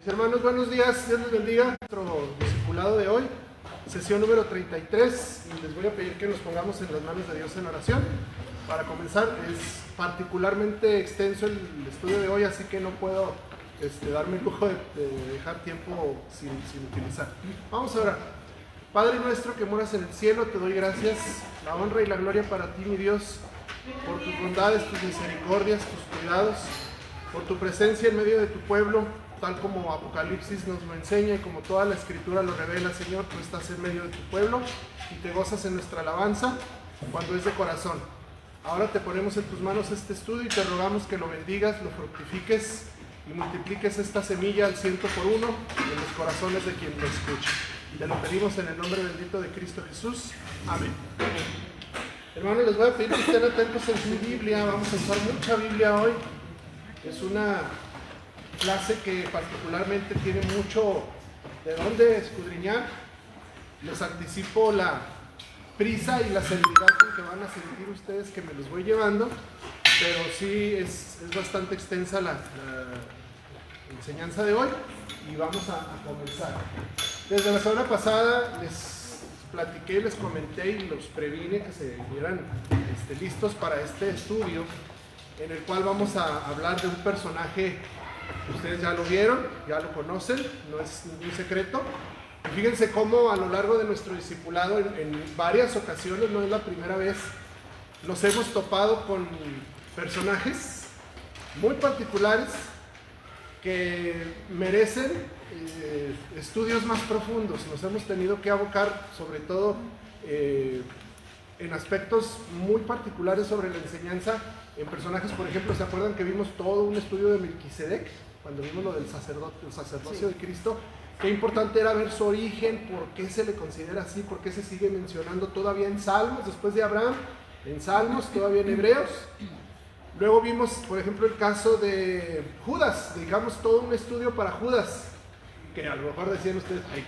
Hermanos, buenos días, Dios les bendiga. Nuestro discipulado de hoy, sesión número 33, y les voy a pedir que nos pongamos en las manos de Dios en oración. Para comenzar, es particularmente extenso el estudio de hoy, así que no puedo darme el lujo de dejar tiempo sin utilizar. Vamos a orar. Padre nuestro que moras en el cielo, te doy gracias, la honra y la gloria para ti, mi Dios, por tus bondades, tus misericordias, tus cuidados, por tu presencia en medio de tu pueblo, tal como Apocalipsis nos lo enseña y como toda la Escritura lo revela, Señor. Tú estás en medio de tu pueblo y te gozas en nuestra alabanza cuando es de corazón. Ahora te ponemos en tus manos este estudio y te rogamos que lo bendigas, lo fructifiques y multipliques esta semilla al 100 por 1 en los corazones de quien lo escucha. Te lo pedimos en el nombre bendito de Cristo Jesús. Amén. Hermanos, les voy a pedir que estén atentos en su Biblia. Vamos a usar mucha Biblia hoy. Es una clase que particularmente tiene mucho de dónde escudriñar. Les anticipo la prisa y la celeridad con que van a sentir ustedes que me los voy llevando, pero sí es bastante extensa la enseñanza de hoy y vamos a comenzar. Desde la semana pasada les platiqué, les comenté y los previne que se vieran listos para este estudio, en el cual vamos a hablar de un personaje. Ustedes ya lo vieron, ya lo conocen, no es ningún secreto. Y fíjense cómo a lo largo de nuestro discipulado, en varias ocasiones, no es la primera vez, nos hemos topado con personajes muy particulares que merecen estudios más profundos. Nos hemos tenido que abocar, sobre todo en aspectos muy particulares sobre la enseñanza en personajes. Por ejemplo, ¿se acuerdan que vimos todo un estudio de Melquisedec? Cuando vimos lo del sacerdocio de Cristo, qué importante era ver su origen, por qué se le considera así, por qué se sigue mencionando todavía en Salmos, después de Abraham, en Salmos, todavía en Hebreos. Luego vimos, por ejemplo, el caso de Judas, dedicamos todo un estudio para Judas, que a lo mejor decían ustedes, ay,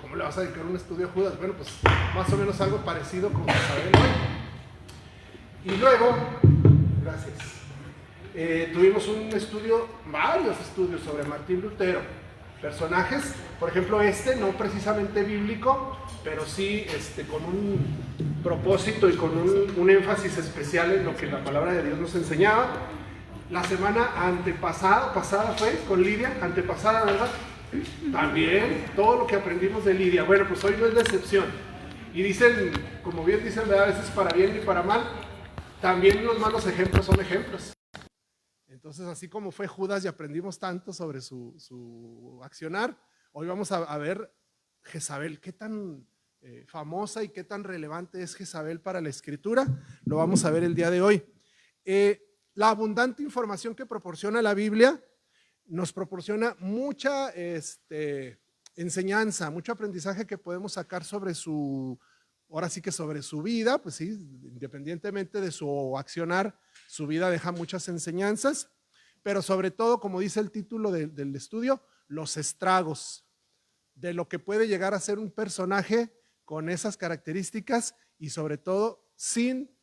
¿cómo le vas a dedicar un estudio a Judas? Bueno, pues más o menos algo parecido como saben hoy. Y luego, gracias. Tuvimos un estudio, varios estudios sobre Martín Lutero, personajes, por ejemplo no precisamente bíblico, pero sí con un propósito y con un énfasis especial en lo que la palabra de Dios nos enseñaba. La semana pasada fue con Lidia, antepasada, ¿verdad? También todo lo que aprendimos de Lidia. Bueno, pues hoy no es la excepción. Y dicen, como bien dicen, ¿verdad? A veces para bien y para mal, también los malos ejemplos son ejemplos. Entonces, así como fue Judas y aprendimos tanto sobre su accionar, hoy vamos a ver Jezabel. Qué tan famosa y qué tan relevante es Jezabel para la Escritura, lo vamos a ver el día de hoy. La abundante información que proporciona la Biblia nos proporciona mucha enseñanza, mucho aprendizaje que podemos sacar sobre ahora sí que sobre su vida. Pues sí, independientemente de su accionar, su vida deja muchas enseñanzas, pero sobre todo, como dice el título del estudio, los estragos de lo que puede llegar a ser un personaje con esas características y sobre todo sin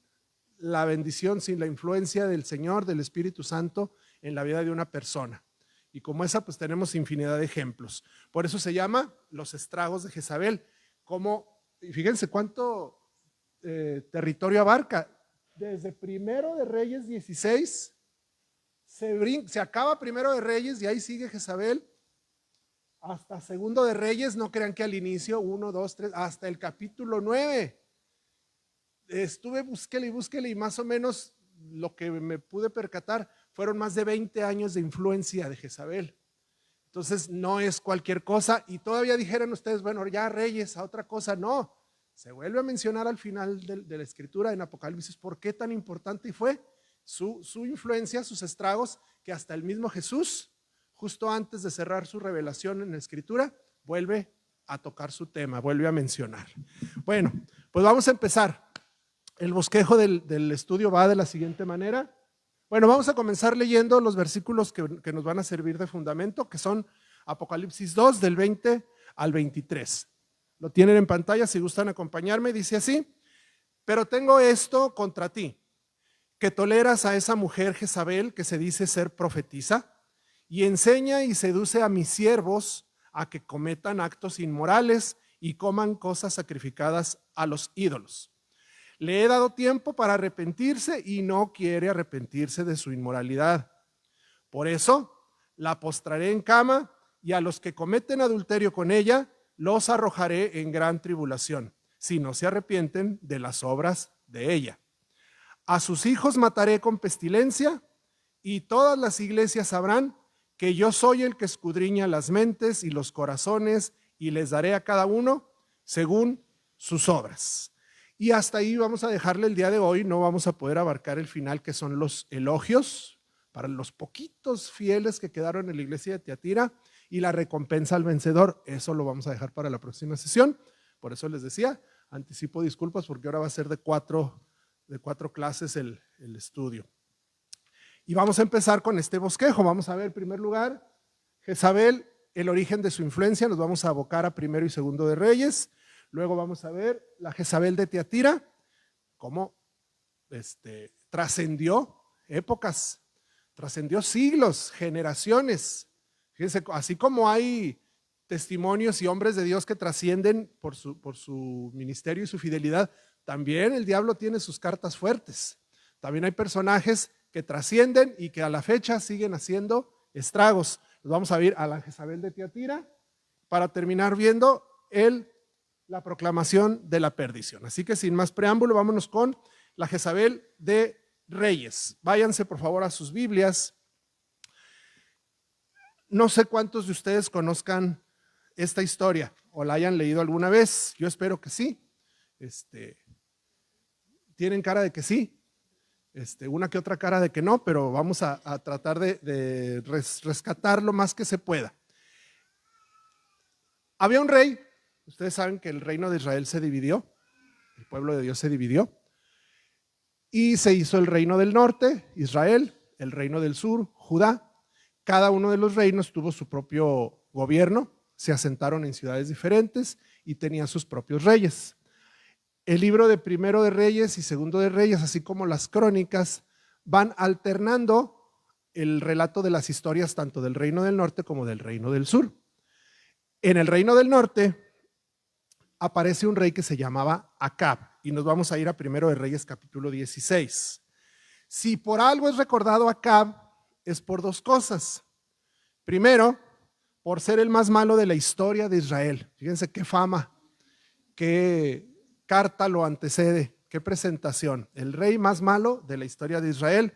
la bendición, sin la influencia del Señor, del Espíritu Santo en la vida de una persona. Y como esa, pues tenemos infinidad de ejemplos. Por eso se llama los estragos de Jezabel. Y fíjense cuánto territorio abarca. Desde Primero de Reyes 16, se acaba Primero de Reyes y ahí sigue Jezabel, hasta Segundo de Reyes. No crean que al inicio, 1, 2, 3, hasta el capítulo 9. Búsquele y más o menos lo que me pude percatar fueron más de 20 años de influencia de Jezabel. Entonces no es cualquier cosa. Y todavía dijeran ustedes, bueno, ya Reyes, a otra cosa. No, se vuelve a mencionar al final de la Escritura en Apocalipsis por qué tan importante fue su influencia, sus estragos, que hasta el mismo Jesús, justo antes de cerrar su revelación en la Escritura, vuelve a tocar su tema, vuelve a mencionar. Bueno, pues vamos a empezar. El bosquejo del estudio va de la siguiente manera. Bueno, vamos a comenzar leyendo los versículos que nos van a servir de fundamento, que son Apocalipsis 2, del 20 al 23. Lo tienen en pantalla si gustan acompañarme. Dice así: pero tengo esto contra ti, que toleras a esa mujer Jezabel que se dice ser profetisa, y enseña y seduce a mis siervos a que cometan actos inmorales y coman cosas sacrificadas a los ídolos. Le he dado tiempo para arrepentirse y no quiere arrepentirse de su inmoralidad. Por eso la postraré en cama y a los que cometen adulterio con ella los arrojaré en gran tribulación, si no se arrepienten de las obras de ella. A sus hijos mataré con pestilencia y todas las iglesias sabrán que yo soy el que escudriña las mentes y los corazones y les daré a cada uno según sus obras. Y hasta ahí vamos a dejarle el día de hoy. No vamos a poder abarcar el final, que son los elogios para los poquitos fieles que quedaron en la iglesia de Tiatira y la recompensa al vencedor. Eso lo vamos a dejar para la próxima sesión. Por eso les decía, anticipo disculpas porque ahora va a ser de cuatro clases el estudio. Y vamos a empezar con este bosquejo. Vamos a ver en primer lugar Jezabel, el origen de su influencia. Nos vamos a abocar a primero y segundo de Reyes. Luego vamos a ver la Jezabel de Tiatira, cómo trascendió épocas, trascendió siglos, generaciones. Fíjense, así como hay testimonios y hombres de Dios que trascienden por su ministerio y su fidelidad, también el diablo tiene sus cartas fuertes. También hay personajes que trascienden y que a la fecha siguen haciendo estragos. Nos vamos a ir a la Jezabel de Tiatira para terminar viendo la proclamación de la perdición. Así que sin más preámbulo, vámonos con la Jezabel de Reyes. Váyanse por favor a sus Biblias. No sé cuántos de ustedes conozcan esta historia o la hayan leído alguna vez. Yo espero que sí. Tienen cara de que sí. Una que otra cara de que no, pero vamos a tratar de rescatar lo más que se pueda. Había un rey. Ustedes saben que el reino de Israel se dividió, el pueblo de Dios se dividió, y se hizo el reino del norte, Israel, el reino del sur, Judá. Cada uno de los reinos tuvo su propio gobierno, se asentaron en ciudades diferentes y tenían sus propios reyes. El libro de Primero de Reyes y Segundo de Reyes, así como las crónicas, van alternando el relato de las historias tanto del reino del norte como del reino del sur. En el reino del norte aparece un rey que se llamaba Acab, y nos vamos a ir a Primero de Reyes capítulo 16. Si por algo es recordado Acab, es por dos cosas. Primero, por ser el más malo de la historia de Israel. Fíjense qué fama, qué carta lo antecede, qué presentación. El rey más malo de la historia de Israel.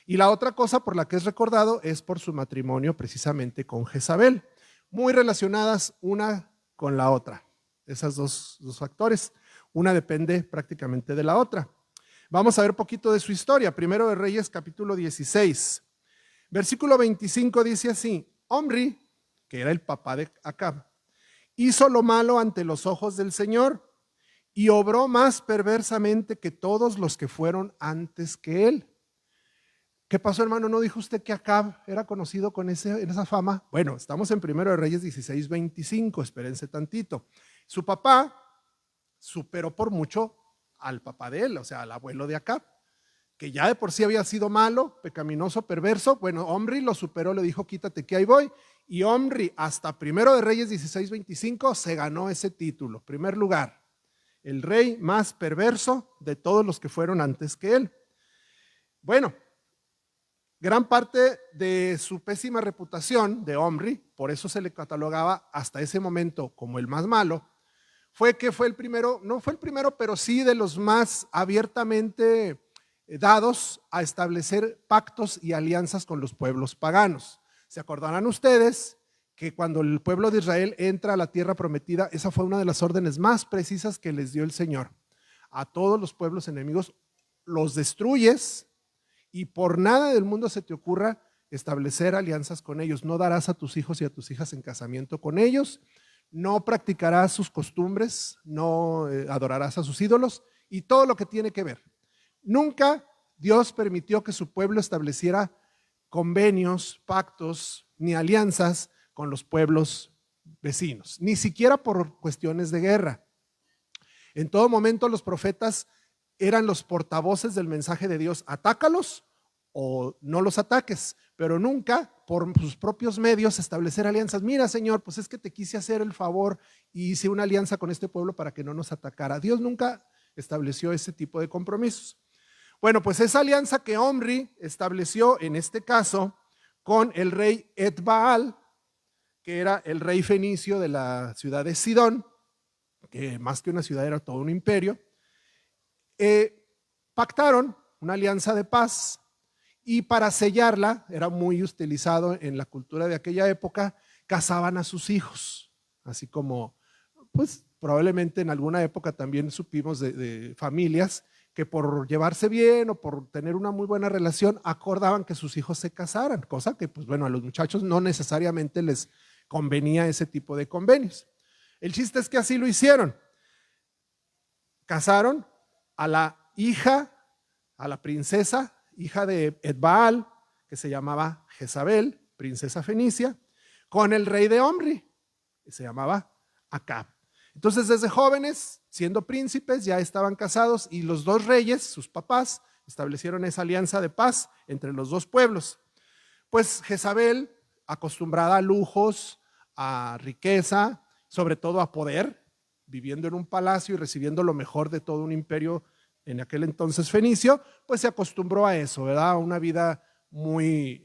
Y la otra cosa por la que es recordado es por su matrimonio precisamente con Jezabel. Muy relacionadas una con la otra. Esas dos factores. Una depende prácticamente de la otra. Vamos a ver un poquito de su historia. Primero de Reyes capítulo 16. Versículo 25 dice así: Omri, que era el papá de Acab, hizo lo malo ante los ojos del Señor y obró más perversamente que todos los que fueron antes que él. ¿Qué pasó, hermano? ¿No dijo usted que Acab era conocido con esa fama? Bueno, estamos en Primero de Reyes 16, 25, espérense tantito. Su papá superó por mucho al papá de él, o sea, al abuelo de Acab, que ya de por sí había sido malo, pecaminoso, perverso. Bueno, Omri lo superó, le dijo, quítate que ahí voy. Y Omri, hasta Primero de Reyes 16, 25, se ganó ese título. Primer lugar, el rey más perverso de todos los que fueron antes que él. Bueno, gran parte de su pésima reputación de Omri, por eso se le catalogaba hasta ese momento como el más malo, fue que fue el primero, no fue el primero, pero sí de los más abiertamente dados a establecer pactos y alianzas con los pueblos paganos. ¿Se acordarán ustedes que cuando el pueblo de Israel entra a la tierra prometida, esa fue una de las órdenes más precisas que les dio el Señor? A todos los pueblos enemigos los destruyes y por nada del mundo se te ocurra establecer alianzas con ellos. No darás a tus hijos y a tus hijas en casamiento con ellos, no practicarás sus costumbres, no adorarás a sus ídolos y todo lo que tiene que ver. Nunca Dios permitió que su pueblo estableciera convenios, pactos, ni alianzas con los pueblos vecinos, ni siquiera por cuestiones de guerra. En todo momento los profetas eran los portavoces del mensaje de Dios: atácalos o no los ataques, pero nunca por sus propios medios establecer alianzas. Mira, Señor, pues es que te quise hacer el favor y hice una alianza con este pueblo para que no nos atacara. Dios nunca estableció ese tipo de compromisos. Bueno, pues esa alianza que Omri estableció en este caso con el rey Etbaal, que era el rey fenicio de la ciudad de Sidón, que más que una ciudad era todo un imperio, pactaron una alianza de paz y para sellarla, era muy utilizado en la cultura de aquella época, casaban a sus hijos, así como, pues probablemente en alguna época también supimos de familias que por llevarse bien o por tener una muy buena relación acordaban que sus hijos se casaran, cosa que pues bueno, a los muchachos no necesariamente les convenía ese tipo de convenios. El chiste es que así lo hicieron. Casaron a la hija, a la princesa, hija de Etbaal, que se llamaba Jezabel, princesa fenicia, con el rey de Omri, que se llamaba Acab. Entonces, desde jóvenes, siendo príncipes, ya estaban casados y los dos reyes, sus papás, establecieron esa alianza de paz entre los dos pueblos. Pues Jezabel, acostumbrada a lujos, a riqueza, sobre todo a poder, viviendo en un palacio y recibiendo lo mejor de todo un imperio en aquel entonces fenicio, pues se acostumbró a eso, ¿verdad? A una vida muy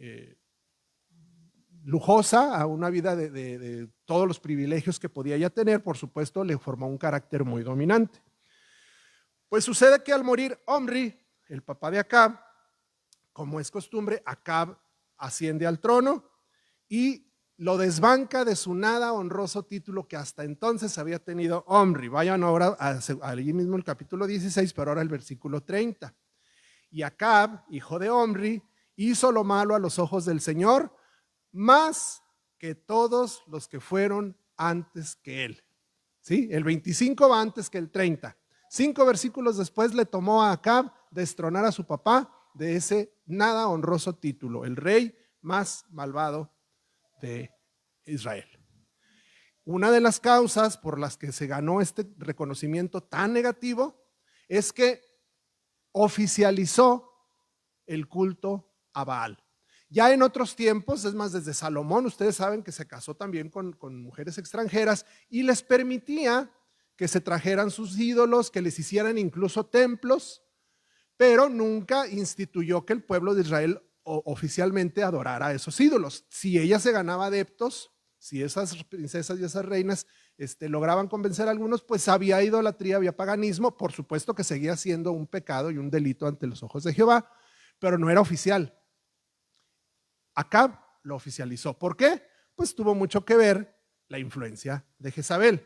lujosa, a una vida de todos los privilegios que podía ya tener. Por supuesto, le formó un carácter muy dominante. Pues sucede que al morir Omri, el papá de Acab, como es costumbre, Acab asciende al trono y lo desbanca de su nada honroso título que hasta entonces había tenido Omri. Vayan ahora allí mismo el capítulo 16, pero ahora el versículo 30. Y Acab, hijo de Omri, hizo lo malo a los ojos del Señor, más que todos los que fueron antes que él. ¿Sí? El 25 va antes que el 30. 5 versículos después le tomó a Acab destronar a su papá de ese nada honroso título, el rey más malvado de Israel. Una de las causas por las que se ganó este reconocimiento tan negativo es que oficializó el culto a Baal. Ya en otros tiempos, es más, desde Salomón, ustedes saben que se casó también con mujeres extranjeras y les permitía que se trajeran sus ídolos, que les hicieran incluso templos, pero nunca instituyó que el pueblo de Israel oficialmente adorara a esos ídolos. Si ella se ganaba adeptos, si esas princesas y esas reinas lograban convencer a algunos, pues había idolatría, había paganismo. Por supuesto que seguía siendo un pecado y un delito ante los ojos de Jehová, pero no era oficial. Acab lo oficializó. ¿Por qué? Pues tuvo mucho que ver la influencia de Jezabel.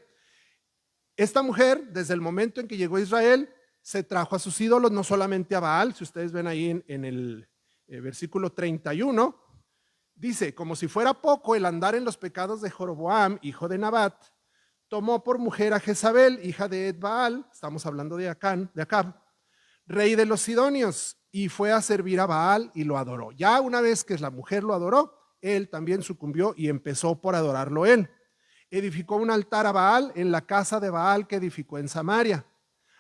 Esta mujer, desde el momento en que llegó a Israel, se trajo a sus ídolos, no solamente a Baal. Si ustedes ven ahí en el versículo 31, dice: como si fuera poco el andar en los pecados de Jeroboam, hijo de Nabat, tomó por mujer a Jezabel, hija de Etbaal, estamos hablando de Acab, rey de los sidonios, y fue a servir a Baal y lo adoró. Ya una vez que la mujer lo adoró, él también sucumbió y empezó por adorarlo él. Edificó un altar a Baal en la casa de Baal que edificó en Samaria.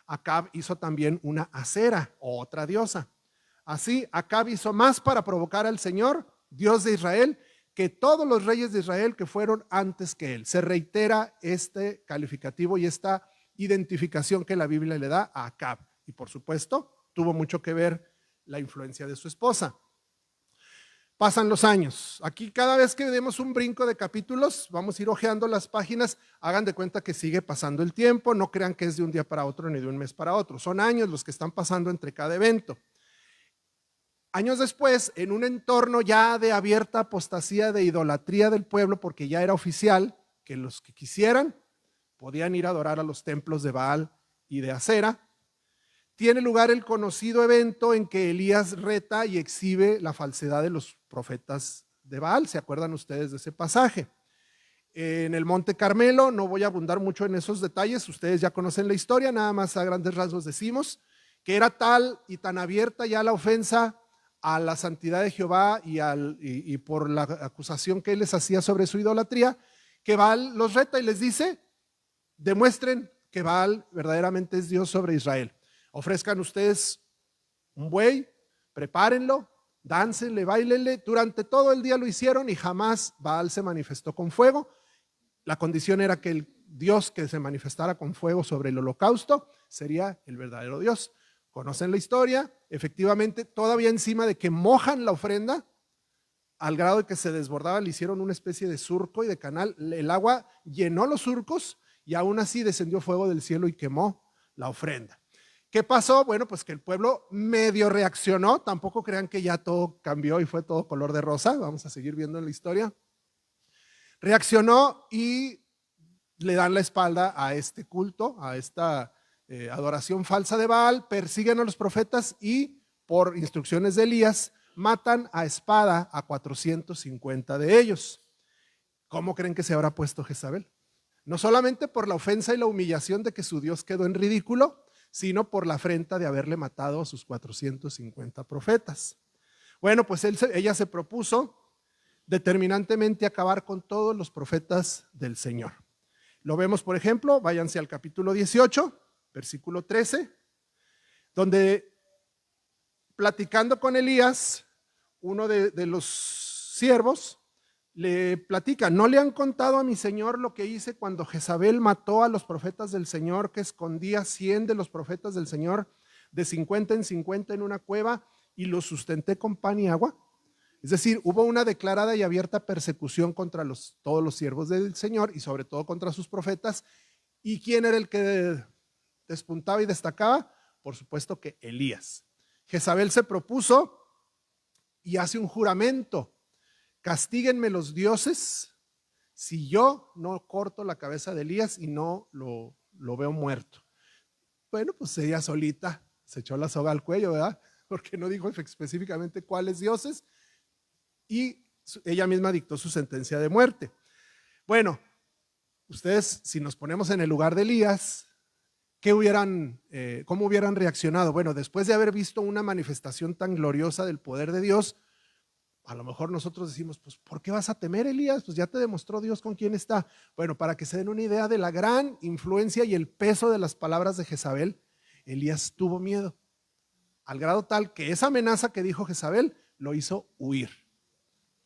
Acab hizo también una acera, otra diosa. Así, Acab hizo más para provocar al Señor, Dios de Israel, que todos los reyes de Israel que fueron antes que él. Se reitera este calificativo y esta identificación que la Biblia le da a Acab. Y por supuesto, tuvo mucho que ver la influencia de su esposa. Pasan los años. Aquí cada vez que demos un brinco de capítulos, vamos a ir hojeando las páginas. Hagan de cuenta que sigue pasando el tiempo. No crean que es de un día para otro ni de un mes para otro. Son años los que están pasando entre cada evento. Años después, en un entorno ya de abierta apostasía, de idolatría del pueblo, porque ya era oficial que los que quisieran podían ir a adorar a los templos de Baal y de Acera, tiene lugar el conocido evento en que Elías reta y exhibe la falsedad de los profetas de Baal. ¿Se acuerdan ustedes de ese pasaje? En el Monte Carmelo, no voy a abundar mucho en esos detalles, ustedes ya conocen la historia, nada más a grandes rasgos decimos que era tal y tan abierta ya la ofensa a la santidad de Jehová y por la acusación que él les hacía sobre su idolatría, que Baal los reta y les dice: demuestren que Baal verdaderamente es Dios sobre Israel. Ofrezcan ustedes un buey, prepárenlo, dáncenle, báilenle. Durante todo el día lo hicieron y jamás Baal se manifestó con fuego. La condición era que el Dios que se manifestara con fuego sobre el holocausto sería el verdadero Dios. Conocen la historia, efectivamente, todavía encima de que mojan la ofrenda, al grado de que se desbordaba, le hicieron una especie de surco y de canal. El agua llenó los surcos y aún así descendió fuego del cielo y quemó la ofrenda. ¿Qué pasó? Bueno, pues que el pueblo medio reaccionó. Tampoco crean que ya todo cambió y fue todo color de rosa. Vamos a seguir viendo en la historia. Reaccionó y le dan la espalda a este culto, a esta adoración falsa de Baal, persiguen a los profetas y por instrucciones de Elías matan a espada a 450 de ellos. ¿Cómo creen que se habrá puesto Jezabel? No solamente por la ofensa y la humillación de que su Dios quedó en ridículo, sino por la afrenta de haberle matado a sus 450 profetas. Bueno, pues ella se propuso determinantemente acabar con todos los profetas del Señor. Lo vemos, por ejemplo, váyanse al capítulo 18, versículo 13, donde platicando con Elías, uno de los siervos le platica: ¿no le han contado a mi señor lo que hice cuando Jezabel mató a los profetas del Señor, que escondía 100 de los profetas del Señor de 50 en 50 en una cueva y los sustenté con pan y agua? Es decir, hubo una declarada y abierta persecución contra todos los siervos del Señor y sobre todo contra sus profetas. ¿Y quién era el que despuntaba y destacaba? Por supuesto que Elías. Jezabel se propuso y hace un juramento: castíguenme los dioses si yo no corto la cabeza de Elías y no lo veo muerto. Bueno, pues ella solita se echó la soga al cuello, ¿verdad? Porque no dijo específicamente cuáles dioses, y ella misma dictó su sentencia de muerte. Bueno, ustedes, si nos ponemos en el lugar de Elías, ¿cómo hubieran reaccionado? Bueno, después de haber visto una manifestación tan gloriosa del poder de Dios, a lo mejor nosotros decimos: pues, ¿por qué vas a temer, Elías? Pues ya te demostró Dios con quién está. Bueno, para que se den una idea de la gran influencia y el peso de las palabras de Jezabel, Elías tuvo miedo, al grado tal que esa amenaza que dijo Jezabel lo hizo huir.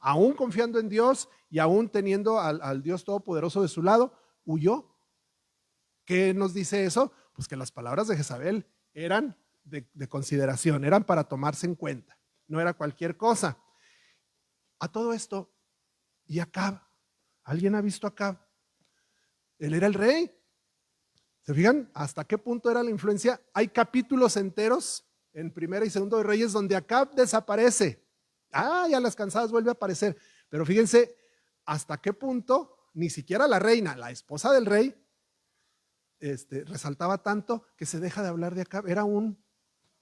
Aún confiando en Dios y aún teniendo al Dios Todopoderoso de su lado, huyó. ¿Qué nos dice eso? Pues que las palabras de Jezabel eran de consideración, eran para tomarse en cuenta, no era cualquier cosa. A todo esto, ¿y Acab? ¿Alguien ha visto a Acab? Él era el rey. ¿Se fijan hasta qué punto era la influencia? Hay capítulos enteros en Primera y Segundo de Reyes donde Acab desaparece. Ya las cansadas vuelve a aparecer. Pero fíjense hasta qué punto ni siquiera la reina, la esposa del rey, resaltaba tanto que se deja de hablar de Acab. Era un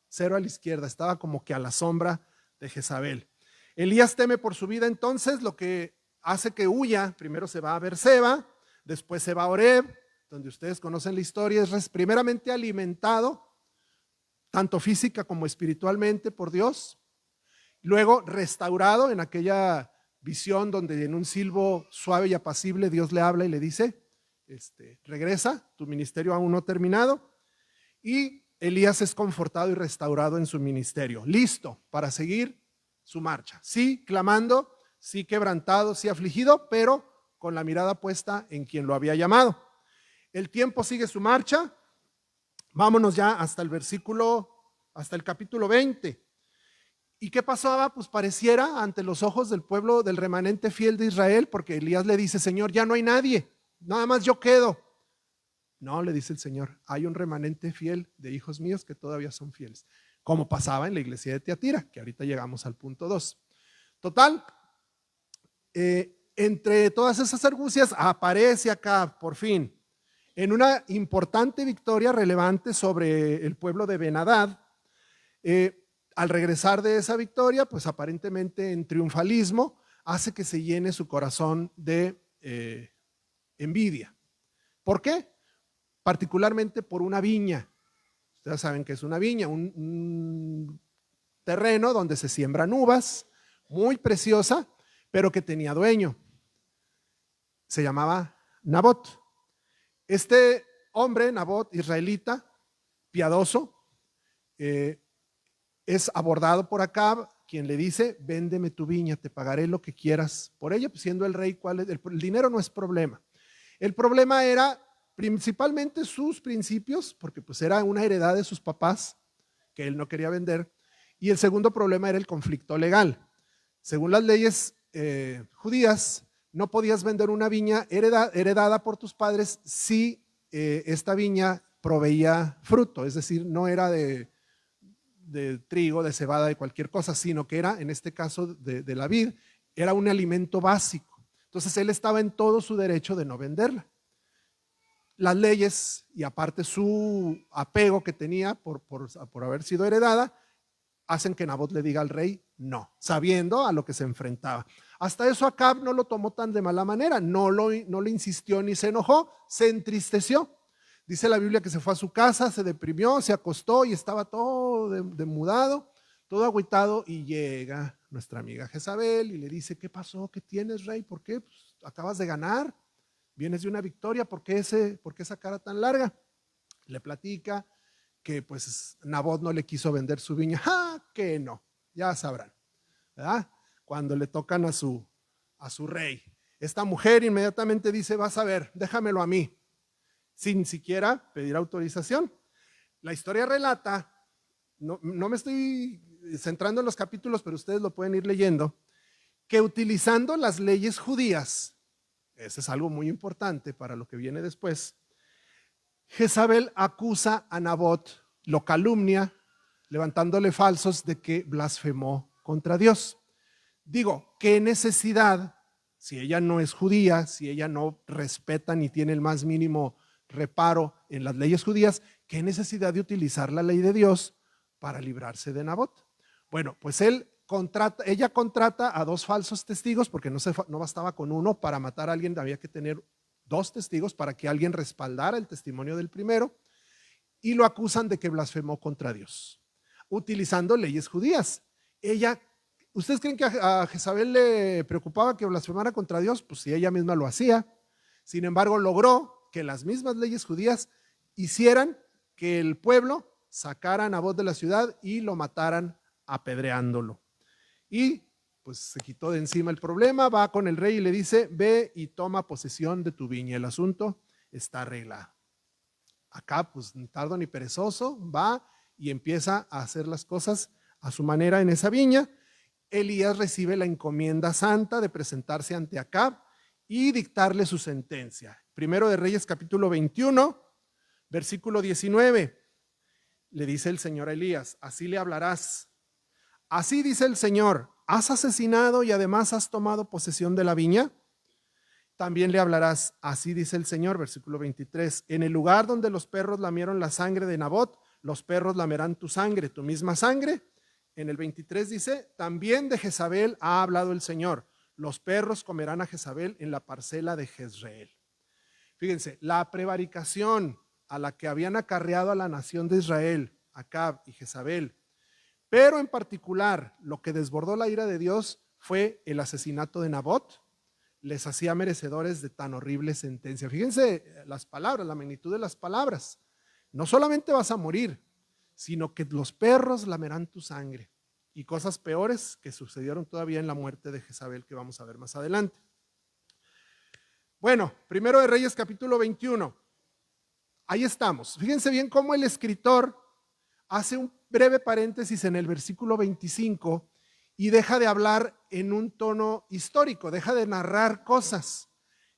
cero a la izquierda, estaba como que a la sombra de Jezabel. Elías teme por su vida, entonces lo que hace que huya: primero se va a Berseba, después se va a Oreb, donde ustedes conocen la historia. Es primeramente alimentado tanto física como espiritualmente por Dios, luego restaurado en aquella visión donde en un silbo suave y apacible Dios le habla y le dice: regresa, tu ministerio aún no terminado. Y Elías es confortado y restaurado en su ministerio, listo para seguir su marcha, sí clamando, sí quebrantado, sí afligido, pero con la mirada puesta en quien lo había llamado. El tiempo sigue su marcha. Vámonos ya hasta el capítulo 20. ¿Y qué pasaba? Pues pareciera ante los ojos del pueblo, del remanente fiel de Israel, porque Elías le dice: Señor, ya no hay nadie, nada más yo quedo. No, le dice el Señor, hay un remanente fiel de hijos míos que todavía son fieles, como pasaba en la iglesia de Tiatira, que ahorita llegamos al punto 2. Total, entre todas esas argucias aparece acá, por fin, en una importante victoria relevante sobre el pueblo de Ben-Hadad. Al regresar de esa victoria, pues aparentemente en triunfalismo, hace que se llene su corazón de envidia. ¿Por qué? Particularmente por una viña. Ustedes saben que es una viña, un terreno donde se siembran uvas, muy preciosa, pero que tenía dueño. Se llamaba Nabot. Este hombre, Nabot, israelita, piadoso, es abordado por Acab, quien le dice, véndeme tu viña, te pagaré lo que quieras por ella, pues siendo el rey, ¿cuál es? El dinero no es problema. El problema era principalmente sus principios, porque pues era una heredad de sus papás que él no quería vender, y el segundo problema era el conflicto legal. Según las leyes judías, no podías vender una viña heredada por tus padres si esta viña proveía fruto, es decir, no era de trigo, de cebada, de cualquier cosa, sino que era, en este caso de la vid, era un alimento básico. Entonces él estaba en todo su derecho de no venderla. Las leyes y aparte su apego que tenía por haber sido heredada, hacen que Nabot le diga al rey no, sabiendo a lo que se enfrentaba. Hasta eso Acab no lo tomó tan de mala manera, no le insistió ni se enojó, se entristeció. Dice la Biblia que se fue a su casa, se deprimió, se acostó y estaba todo demudado, todo agüitado, y llega nuestra amiga Jezabel y le dice, ¿qué pasó? ¿Qué tienes, rey? ¿Por qué? Pues, acabas de ganar, vienes de una victoria, ¿por qué esa cara tan larga? Le platica que pues Nabot no le quiso vender su viña. ¡Ah, que no! Ya sabrán, ¿verdad? Cuando le tocan a su rey. Esta mujer inmediatamente dice, vas a ver, déjamelo a mí, sin siquiera pedir autorización. La historia relata, no me estoy centrando en los capítulos, pero ustedes lo pueden ir leyendo, que utilizando las leyes judías, eso es algo muy importante para lo que viene después, Jezabel acusa a Nabot, lo calumnia, levantándole falsos de que blasfemó contra Dios. Digo, ¿qué necesidad, si ella no es judía, si ella no respeta ni tiene el más mínimo reparo en las leyes judías, qué necesidad de utilizar la ley de Dios para librarse de Nabot? Bueno, pues ella contrata a 2 falsos testigos, porque no bastaba con uno para matar a alguien, había que tener 2 testigos para que alguien respaldara el testimonio del primero, y lo acusan de que blasfemó contra Dios, utilizando leyes judías. ¿Ustedes creen que a Jezabel le preocupaba que blasfemara contra Dios? Pues si ella misma lo hacía. Sin embargo, logró que las mismas leyes judías hicieran que el pueblo sacara a Nabot de la ciudad y lo mataran apedreándolo. Y pues se quitó de encima el problema, va con el rey y le dice, ve y toma posesión de tu viña, el asunto está arreglado. Acá pues ni tardo ni perezoso, va y empieza a hacer las cosas a su manera en esa viña. Elías recibe la encomienda santa de presentarse ante Acab y dictarle su sentencia. Primero de Reyes capítulo 21, versículo 19, le dice el Señor a Elías, así le hablarás. Así dice el Señor, ¿has asesinado y además has tomado posesión de la viña? También le hablarás, así dice el Señor, versículo 23, en el lugar donde los perros lamieron la sangre de Nabot, los perros lamerán tu sangre, tu misma sangre. En el 23 dice, también de Jezabel ha hablado el Señor, los perros comerán a Jezabel en la parcela de Jezreel. Fíjense, la prevaricación a la que habían acarreado a la nación de Israel, Acab y Jezabel, pero en particular lo que desbordó la ira de Dios fue el asesinato de Nabot, les hacía merecedores de tan horrible sentencia. Fíjense las palabras, la magnitud de las palabras. No solamente vas a morir, sino que los perros lamerán tu sangre. Y cosas peores que sucedieron todavía en la muerte de Jezabel, que vamos a ver más adelante. Bueno, Primero de Reyes capítulo 21. Ahí estamos. Fíjense bien cómo el escritor hace un breve paréntesis en el versículo 25 y deja de hablar en un tono histórico, deja de narrar cosas.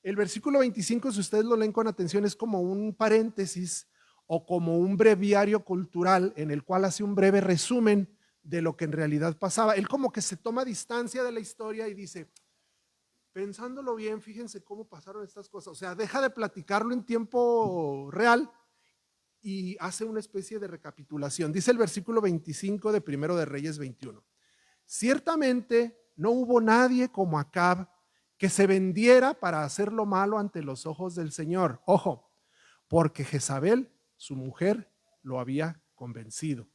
El versículo 25, si ustedes lo leen con atención, es como un paréntesis o como un breviario cultural en el cual hace un breve resumen de lo que en realidad pasaba. Él como que se toma distancia de la historia y dice, pensándolo bien, fíjense cómo pasaron estas cosas. O sea, deja de platicarlo en tiempo real y hace una especie de recapitulación. Dice el versículo 25 de Primero de Reyes 21. Ciertamente no hubo nadie como Acab que se vendiera para hacer lo malo ante los ojos del Señor. Ojo, porque Jezabel, su mujer, lo había convencido.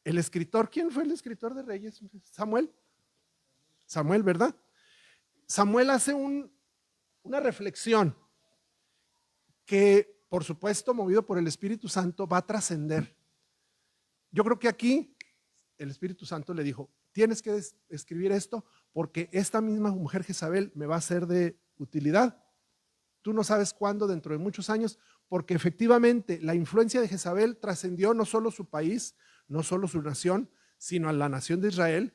El escritor, ¿quién fue el escritor de Reyes? Samuel, ¿verdad? Samuel hace una reflexión que, por supuesto, movido por el Espíritu Santo, va a trascender. Yo creo que aquí el Espíritu Santo le dijo, tienes que escribir esto porque esta misma mujer Jezabel me va a ser de utilidad. Tú no sabes cuándo, dentro de muchos años, porque efectivamente la influencia de Jezabel trascendió no solo su país, no solo su nación, sino a la nación de Israel,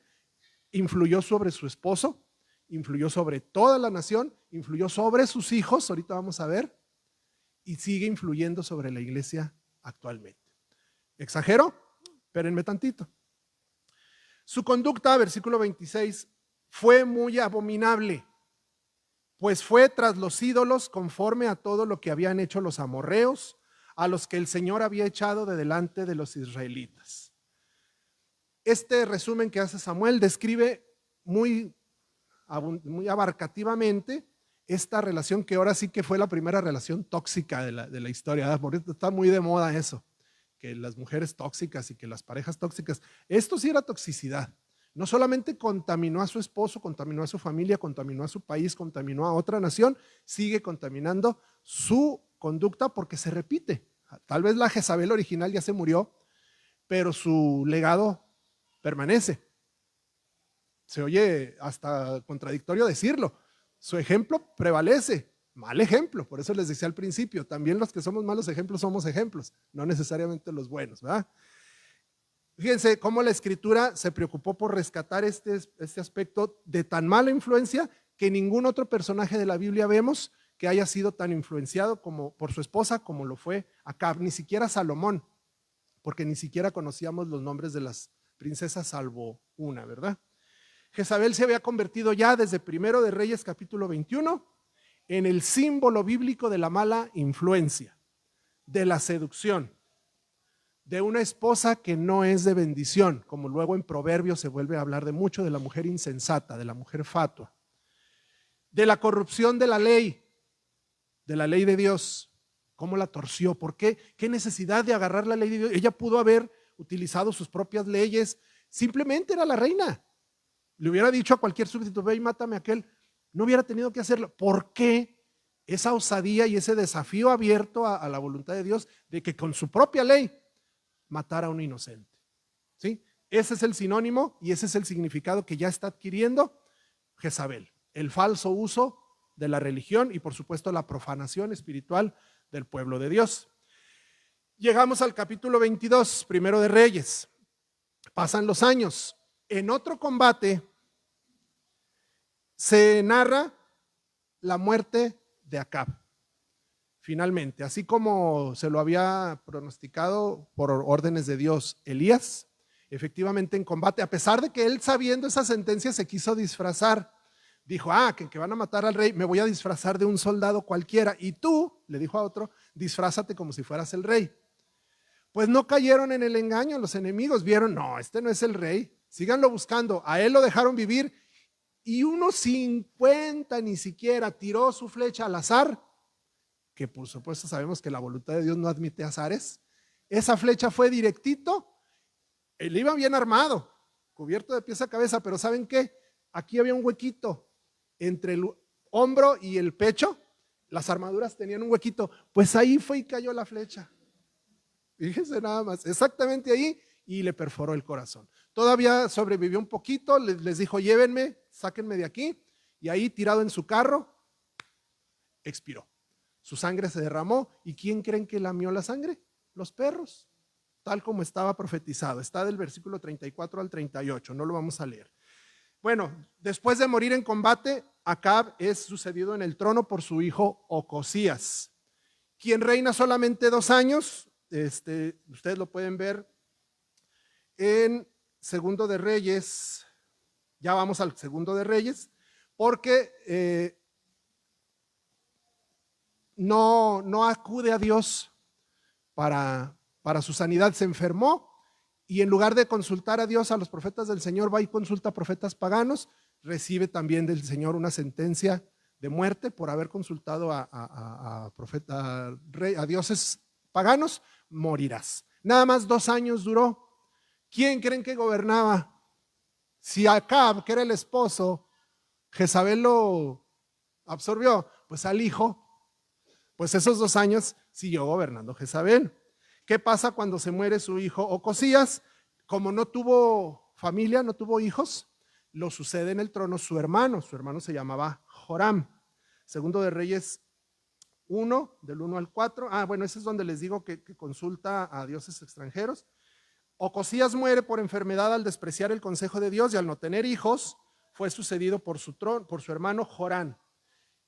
influyó sobre su esposo, influyó sobre toda la nación, influyó sobre sus hijos, ahorita vamos a ver, y sigue influyendo sobre la iglesia actualmente. ¿Exagero? Espérenme tantito. Su conducta, versículo 26, fue muy abominable, pues fue tras los ídolos conforme a todo lo que habían hecho los amorreos, a los que el Señor había echado de delante de los israelitas. Este resumen que hace Samuel describe muy abarcativamente esta relación que ahora sí que fue la primera relación tóxica de la historia. Porque está muy de moda eso, que las mujeres tóxicas y que las parejas tóxicas. Esto sí era toxicidad. No solamente contaminó a su esposo, contaminó a su familia, contaminó a su país, contaminó a otra nación, sigue contaminando su conducta porque se repite. Tal vez la Jezabel original ya se murió, pero su legado permanece. Se oye hasta contradictorio decirlo. Su ejemplo prevalece. Mal ejemplo, por eso les decía al principio, también los que somos malos ejemplos somos ejemplos, no necesariamente los buenos, ¿verdad? Fíjense cómo la Escritura se preocupó por rescatar este aspecto de tan mala influencia que ningún otro personaje de la Biblia vemos que haya sido tan influenciado como por su esposa como lo fue Acab, ni siquiera Salomón, porque ni siquiera conocíamos los nombres de las princesas salvo una, ¿verdad? Jezabel se había convertido ya desde Primero de Reyes capítulo 21 en el símbolo bíblico de la mala influencia, de la seducción, de una esposa que no es de bendición, como luego en Proverbios se vuelve a hablar de mucho, de la mujer insensata, de la mujer fatua, de la corrupción de la ley de Dios, cómo la torció, ¿por qué? ¿Qué necesidad de agarrar la ley de Dios? Ella pudo haber utilizado sus propias leyes, simplemente era la reina. Le hubiera dicho a cualquier súbdito, ve y mátame a aquel, no hubiera tenido que hacerlo. ¿Por qué esa osadía y ese desafío abierto a la voluntad de Dios de que con su propia ley matara a un inocente? ¿Sí? Ese es el sinónimo y ese es el significado que ya está adquiriendo Jezabel, el falso uso de la religión y por supuesto la profanación espiritual del pueblo de Dios. Llegamos al capítulo 22, Primero de Reyes. Pasan los años. En otro combate se narra la muerte de Acab. Finalmente, así como se lo había pronosticado por órdenes de Dios Elías, efectivamente en combate, a pesar de que él sabiendo esa sentencia se quiso disfrazar, dijo, que van a matar al rey, me voy a disfrazar de un soldado cualquiera, y tú, le dijo a otro, disfrázate como si fueras el rey. Pues no cayeron en el engaño, los enemigos vieron, no, este no es el rey, síganlo buscando, a él lo dejaron vivir, y unos 50 ni siquiera tiró su flecha al azar, que por supuesto sabemos que la voluntad de Dios no admite azares. Esa flecha fue directito, él iba bien armado, cubierto de pies a cabeza, pero ¿saben qué? Aquí había un huequito entre el hombro y el pecho, las armaduras tenían un huequito, pues ahí fue y cayó la flecha. Fíjense nada más, exactamente ahí, y le perforó el corazón. Todavía sobrevivió un poquito, les dijo, llévenme, sáquenme de aquí, y ahí tirado en su carro, expiró. Su sangre se derramó, ¿y quién creen que lamió la sangre? Los perros, tal como estaba profetizado. Está del versículo 34 al 38, no lo vamos a leer. Bueno, después de morir en combate, Acab es sucedido en el trono por su hijo Ocosías, quien reina solamente 2 años. Ustedes lo pueden ver en Segundo de Reyes. Ya vamos al Segundo de Reyes, porque no acude a Dios para su sanidad. Se enfermó y en lugar de consultar a Dios, a los profetas del Señor, va y consulta a profetas paganos. Recibe también del Señor una sentencia de muerte por haber consultado a dioses paganos. Morirás. Nada más 2 años duró. ¿Quién creen que gobernaba? Si Acab, que era el esposo, Jezabel lo absorbió, pues al hijo. Pues esos 2 años siguió gobernando Jezabel. ¿Qué pasa cuando se muere su hijo Ocosías? Como no tuvo familia, no tuvo hijos, lo sucede en el trono su hermano se llamaba Joram. Segundo de Reyes 1, del 1 al 4, bueno, ese es donde les digo que consulta a dioses extranjeros. Ocosías muere por enfermedad al despreciar el consejo de Dios y al no tener hijos, fue sucedido por su hermano Joram,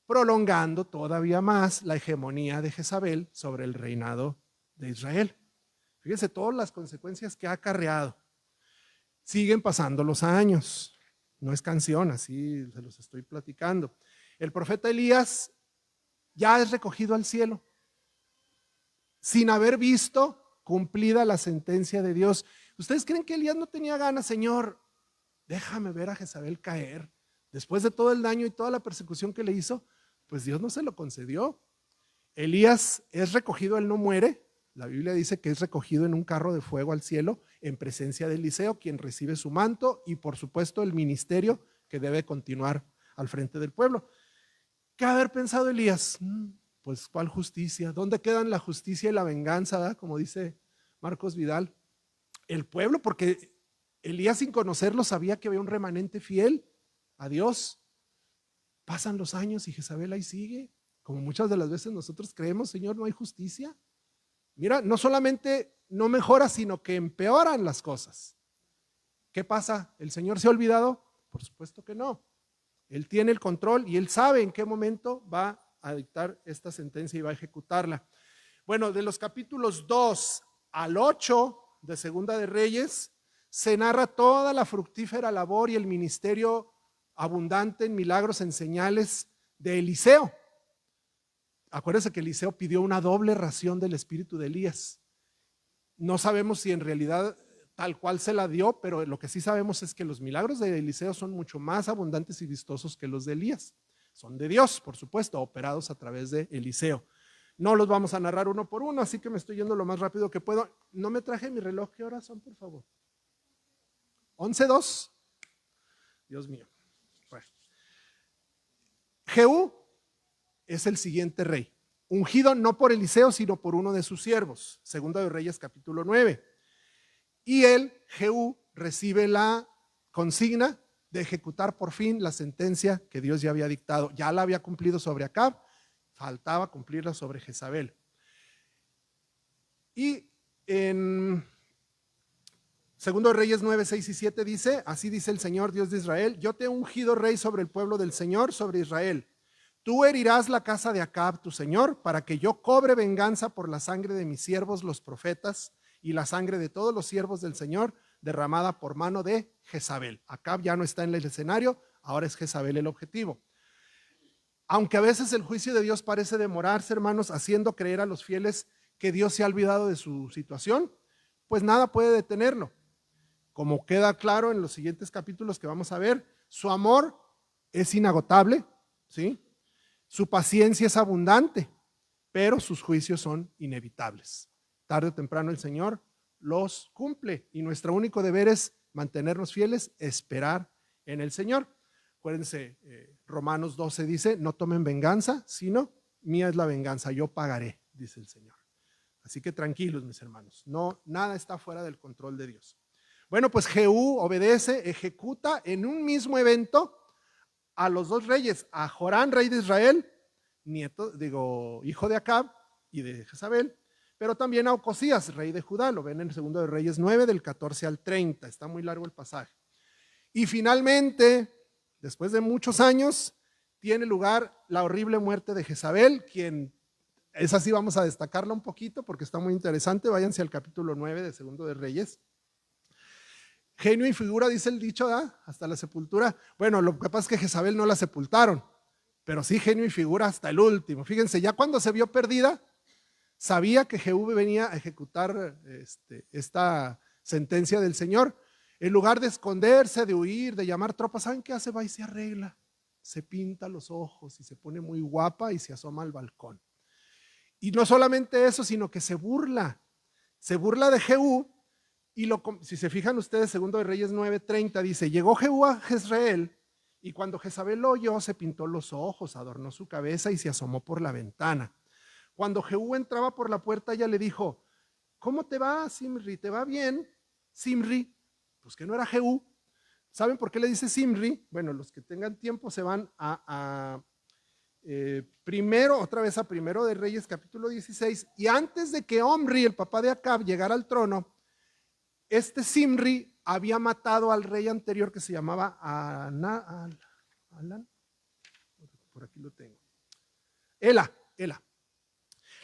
prolongando todavía más la hegemonía de Jezabel sobre el reinado de Israel. Fíjense todas las consecuencias que ha acarreado. Siguen pasando los años, no es canción, así se los estoy platicando. El profeta Elías ya es recogido al cielo, sin haber visto cumplida la sentencia de Dios. ¿Ustedes creen que Elías no tenía ganas? Señor, déjame ver a Jezabel caer. Después de todo el daño y toda la persecución que le hizo, pues Dios no se lo concedió. Elías es recogido, él no muere. La Biblia dice que es recogido en un carro de fuego al cielo en presencia de Eliseo, quien recibe su manto y por supuesto el ministerio que debe continuar al frente del pueblo. ¿Qué haber pensado Elías? Pues ¿cuál justicia? ¿Dónde quedan la justicia y la venganza? ¿Verdad? Como dice Marcos Vidal. El pueblo, porque Elías sin conocerlo sabía que había un remanente fiel a Dios. Pasan los años y Jezabel ahí sigue. Como muchas de las veces nosotros creemos, Señor, no hay justicia. Mira, no solamente no mejora, sino que empeoran las cosas. ¿Qué pasa? ¿El Señor se ha olvidado? Por supuesto que no. Él tiene el control y Él sabe en qué momento va a dictar esta sentencia y va a ejecutarla. Bueno, de los capítulos 2 al 8 de Segunda de Reyes, se narra toda la fructífera labor y el ministerio abundante en milagros, en señales de Eliseo. Acuérdense que Eliseo pidió una doble ración del espíritu de Elías. No sabemos si en realidad tal cual se la dio, pero lo que sí sabemos es que los milagros de Eliseo son mucho más abundantes y vistosos que los de Elías. Son de Dios, por supuesto, operados a través de Eliseo. No los vamos a narrar uno por uno, así que me estoy yendo lo más rápido que puedo. No me traje mi reloj, ¿qué horas son, por favor? 11:02. Dios mío. Bueno. Jehú es el siguiente rey, ungido no por Eliseo, sino por uno de sus siervos. Segunda de Reyes, capítulo 9. Y él, Jehú, recibe la consigna de ejecutar por fin la sentencia que Dios ya había dictado. Ya la había cumplido sobre Acab, faltaba cumplirla sobre Jezabel. Y en Segundo de Reyes 9, 6 y 7 dice, así dice el Señor Dios de Israel, yo te he ungido rey sobre el pueblo del Señor, sobre Israel. Tú herirás la casa de Acab, tu señor, para que yo cobre venganza por la sangre de mis siervos, los profetas, y la sangre de todos los siervos del Señor, derramada por mano de Jezabel. Acab ya no está en el escenario, ahora es Jezabel el objetivo. Aunque a veces el juicio de Dios parece demorarse, hermanos, haciendo creer a los fieles que Dios se ha olvidado de su situación, pues nada puede detenerlo. Como queda claro en los siguientes capítulos que vamos a ver, su amor es inagotable, ¿sí? Su paciencia es abundante, pero sus juicios son inevitables. Tarde o temprano el Señor los cumple y nuestro único deber es mantenernos fieles, esperar en el Señor. Acuérdense, Romanos 12 dice, no tomen venganza, sino mía es la venganza, yo pagaré, dice el Señor. Así que tranquilos, mis hermanos, no, nada está fuera del control de Dios. Bueno, pues Jehú obedece, ejecuta en un mismo evento a los dos reyes, a Joram, rey de Israel, hijo de Acab y de Jezabel, pero también a Ocosías, rey de Judá, lo ven en el Segundo de Reyes 9, del 14 al 30, está muy largo el pasaje. Y finalmente, después de muchos años, tiene lugar la horrible muerte de Jezabel, quien, esa sí vamos a destacarla un poquito porque está muy interesante, váyanse al capítulo 9 de Segundo de Reyes. Genio y figura, dice el dicho, hasta la sepultura. Bueno, lo que pasa es que Jezabel no la sepultaron, pero sí genio y figura hasta el último. Fíjense, ya cuando se vio perdida, sabía que Jehú venía a ejecutar esta sentencia del Señor. En lugar de esconderse, de huir, de llamar tropas, ¿saben qué hace? Va y se arregla, se pinta los ojos y se pone muy guapa y se asoma al balcón. Y no solamente eso, sino que se burla de Jehú. Y si se fijan ustedes, Segundo de Reyes 9:30 dice, llegó Jehú a Jezreel y cuando Jezabel lo oyó, se pintó los ojos, adornó su cabeza y se asomó por la ventana. Cuando Jehú entraba por la puerta, ella le dijo, ¿cómo te va, Simri? ¿Te va bien? Simri, pues que no era Jehú, ¿Saben por qué le dice Zimri? Bueno, los que tengan tiempo se van primero, otra vez a Primero de Reyes, capítulo 16, y antes de que Omri, el papá de Acab, llegara al trono, este Zimri había matado al rey anterior que se llamaba Alan, por aquí lo tengo, Ela.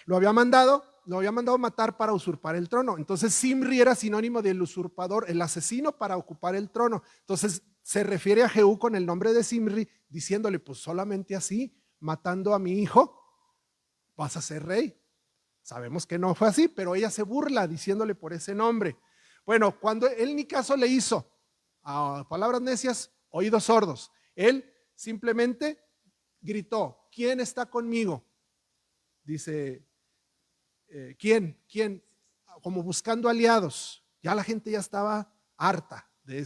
Lo había mandado matar para usurpar el trono. Entonces Zimri era sinónimo del usurpador, el asesino para ocupar el trono. Entonces se refiere a Jehú con el nombre de Zimri, diciéndole, pues solamente así, matando a mi hijo, vas a ser rey. Sabemos que no fue así, pero ella se burla diciéndole por ese nombre. Bueno, cuando él ni caso le hizo, a palabras necias, oídos sordos, él simplemente gritó, ¿quién está conmigo? Dice, ¿quién? Como buscando aliados. Ya la gente ya estaba harta de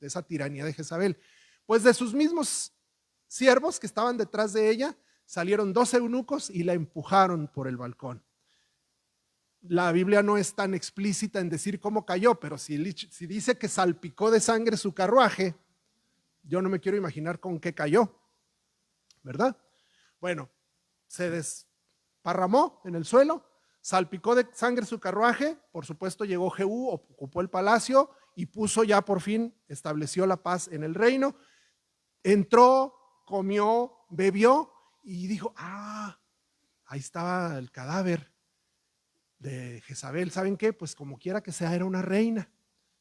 esa tiranía de Jezabel. Pues de sus mismos siervos que estaban detrás de ella, salieron 2 eunucos y la empujaron por el balcón. La Biblia no es tan explícita en decir cómo cayó, pero si dice que salpicó de sangre su carruaje, yo no me quiero imaginar con qué cayó, ¿verdad? Bueno, se desparramó en el suelo, salpicó de sangre su carruaje, por supuesto llegó Jehú, ocupó el palacio y puso ya por fin, estableció la paz en el reino, entró, comió, bebió y dijo, ahí estaba el cadáver de Jezabel. ¿Saben qué? Pues como quiera que sea, era una reina.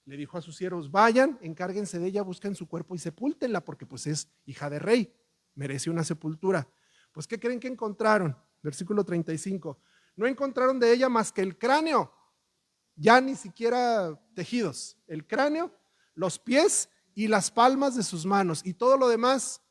Le dijo a sus siervos, vayan, encárguense de ella, busquen su cuerpo y sepúltenla, porque pues es hija de rey, merece una sepultura. Pues ¿qué creen que encontraron? Versículo 35. No encontraron de ella más que el cráneo, ya ni siquiera tejidos, el cráneo, los pies y las palmas de sus manos, y todo lo demás.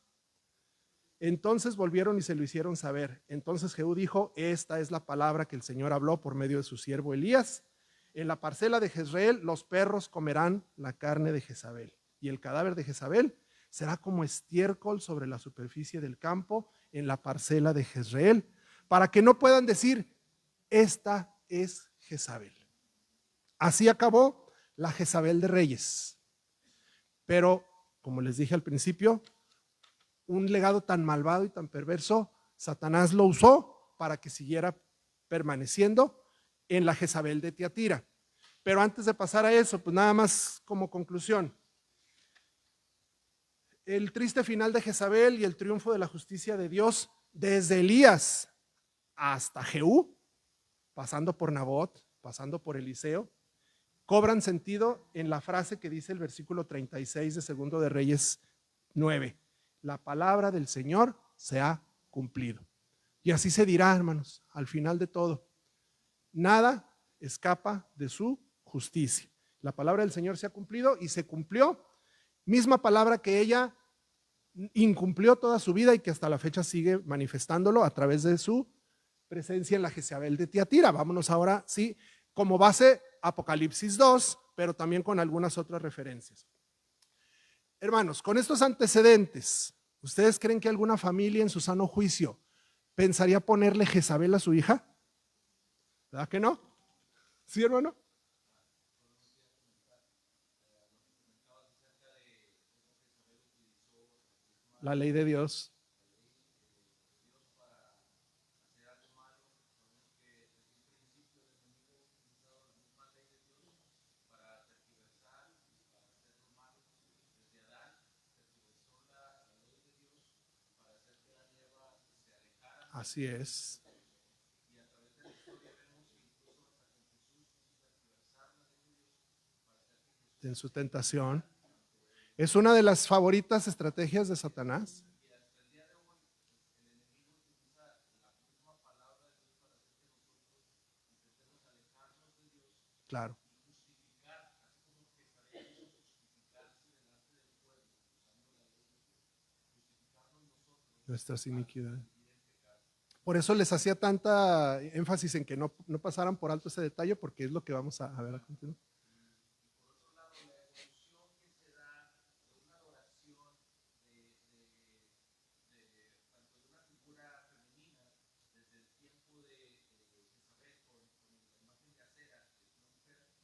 Entonces volvieron y se lo hicieron saber. Entonces Jehú dijo, esta es la palabra que el Señor habló por medio de su siervo Elías. En la parcela de Jezreel los perros comerán la carne de Jezabel, y el cadáver de Jezabel será como estiércol sobre la superficie del campo en la parcela de Jezreel, para que no puedan decir, esta es Jezabel. Así acabó la Jezabel de Reyes. Pero, como les dije al principio, un legado tan malvado y tan perverso, Satanás lo usó para que siguiera permaneciendo en la Jezabel de Tiatira. Pero antes de pasar a eso, pues nada más como conclusión. El triste final de Jezabel y el triunfo de la justicia de Dios desde Elías hasta Jehú, pasando por Nabot, pasando por Eliseo, cobran sentido en la frase que dice el versículo 36 de Segundo de Reyes 9. La palabra del Señor se ha cumplido. Y así se dirá, hermanos, al final de todo. Nada escapa de su justicia. La palabra del Señor se ha cumplido y se cumplió. Misma palabra que ella incumplió toda su vida y que hasta la fecha sigue manifestándolo a través de su presencia en la Jezabel de Tiatira. Vámonos ahora, sí, como base Apocalipsis 2, pero también con algunas otras referencias. Hermanos, con estos antecedentes, ¿ustedes creen que alguna familia en su sano juicio pensaría ponerle Jezabel a su hija? ¿Verdad que no? ¿Sí, hermano? La ley de Dios. Así es. En su tentación. Es una de las favoritas estrategias de Satanás. Claro. Nuestras iniquidades. Por eso les hacía tanta énfasis en que no pasaran por alto ese detalle, porque es lo que vamos a ver a continuación.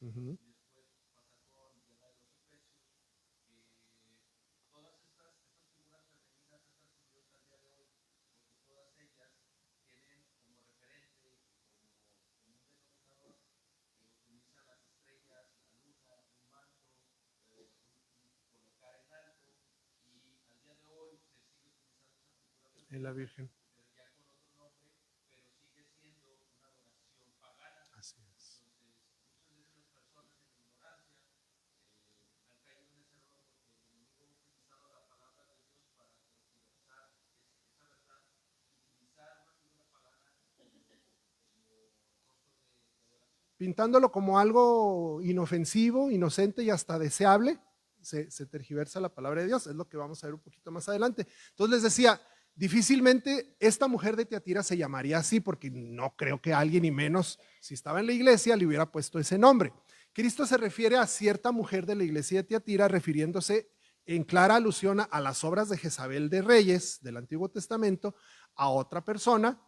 Uh-huh. en la Virgen. Así es. Pintándolo como algo inofensivo, inocente y hasta deseable, se tergiversa la palabra de Dios. Es lo que vamos a ver un poquito más adelante. Entonces les decía, difícilmente esta mujer de Tiatira se llamaría así, porque no creo que alguien, y menos si estaba en la iglesia, le hubiera puesto ese nombre. Cristo se refiere a cierta mujer de la iglesia de Tiatira, refiriéndose en clara alusión a las obras de Jezabel de Reyes del Antiguo Testamento, a otra persona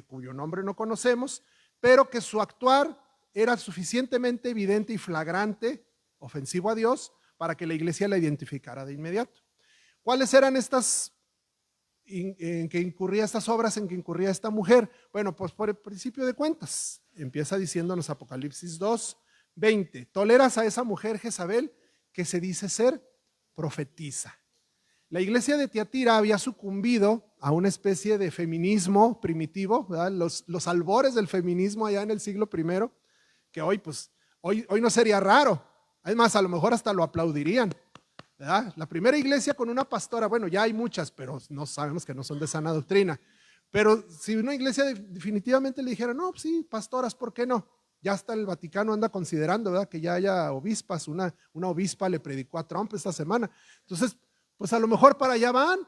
cuyo nombre no conocemos, pero que su actuar era suficientemente evidente y flagrante, ofensivo a Dios, para que la iglesia la identificara de inmediato. ¿Cuáles eran estas en que incurría estas obras en que incurría esta mujer? Bueno, pues por el principio de cuentas, empieza diciéndonos Apocalipsis 2:20, toleras a esa mujer Jezabel que se dice ser profetisa. La iglesia de Tiatira había sucumbido a una especie de feminismo primitivo, ¿verdad? Los albores del feminismo allá en el siglo I, que hoy no sería raro, es más, a lo mejor hasta lo aplaudirían, ¿verdad? La primera iglesia con una pastora, bueno, ya hay muchas, pero no sabemos que no son de sana doctrina, pero si una iglesia definitivamente le dijera, no, sí, pastoras, ¿por qué no? Ya hasta el Vaticano anda considerando, ¿verdad?, que ya haya obispas. Una obispa le predicó a Trump esta semana. Entonces, pues a lo mejor para allá van.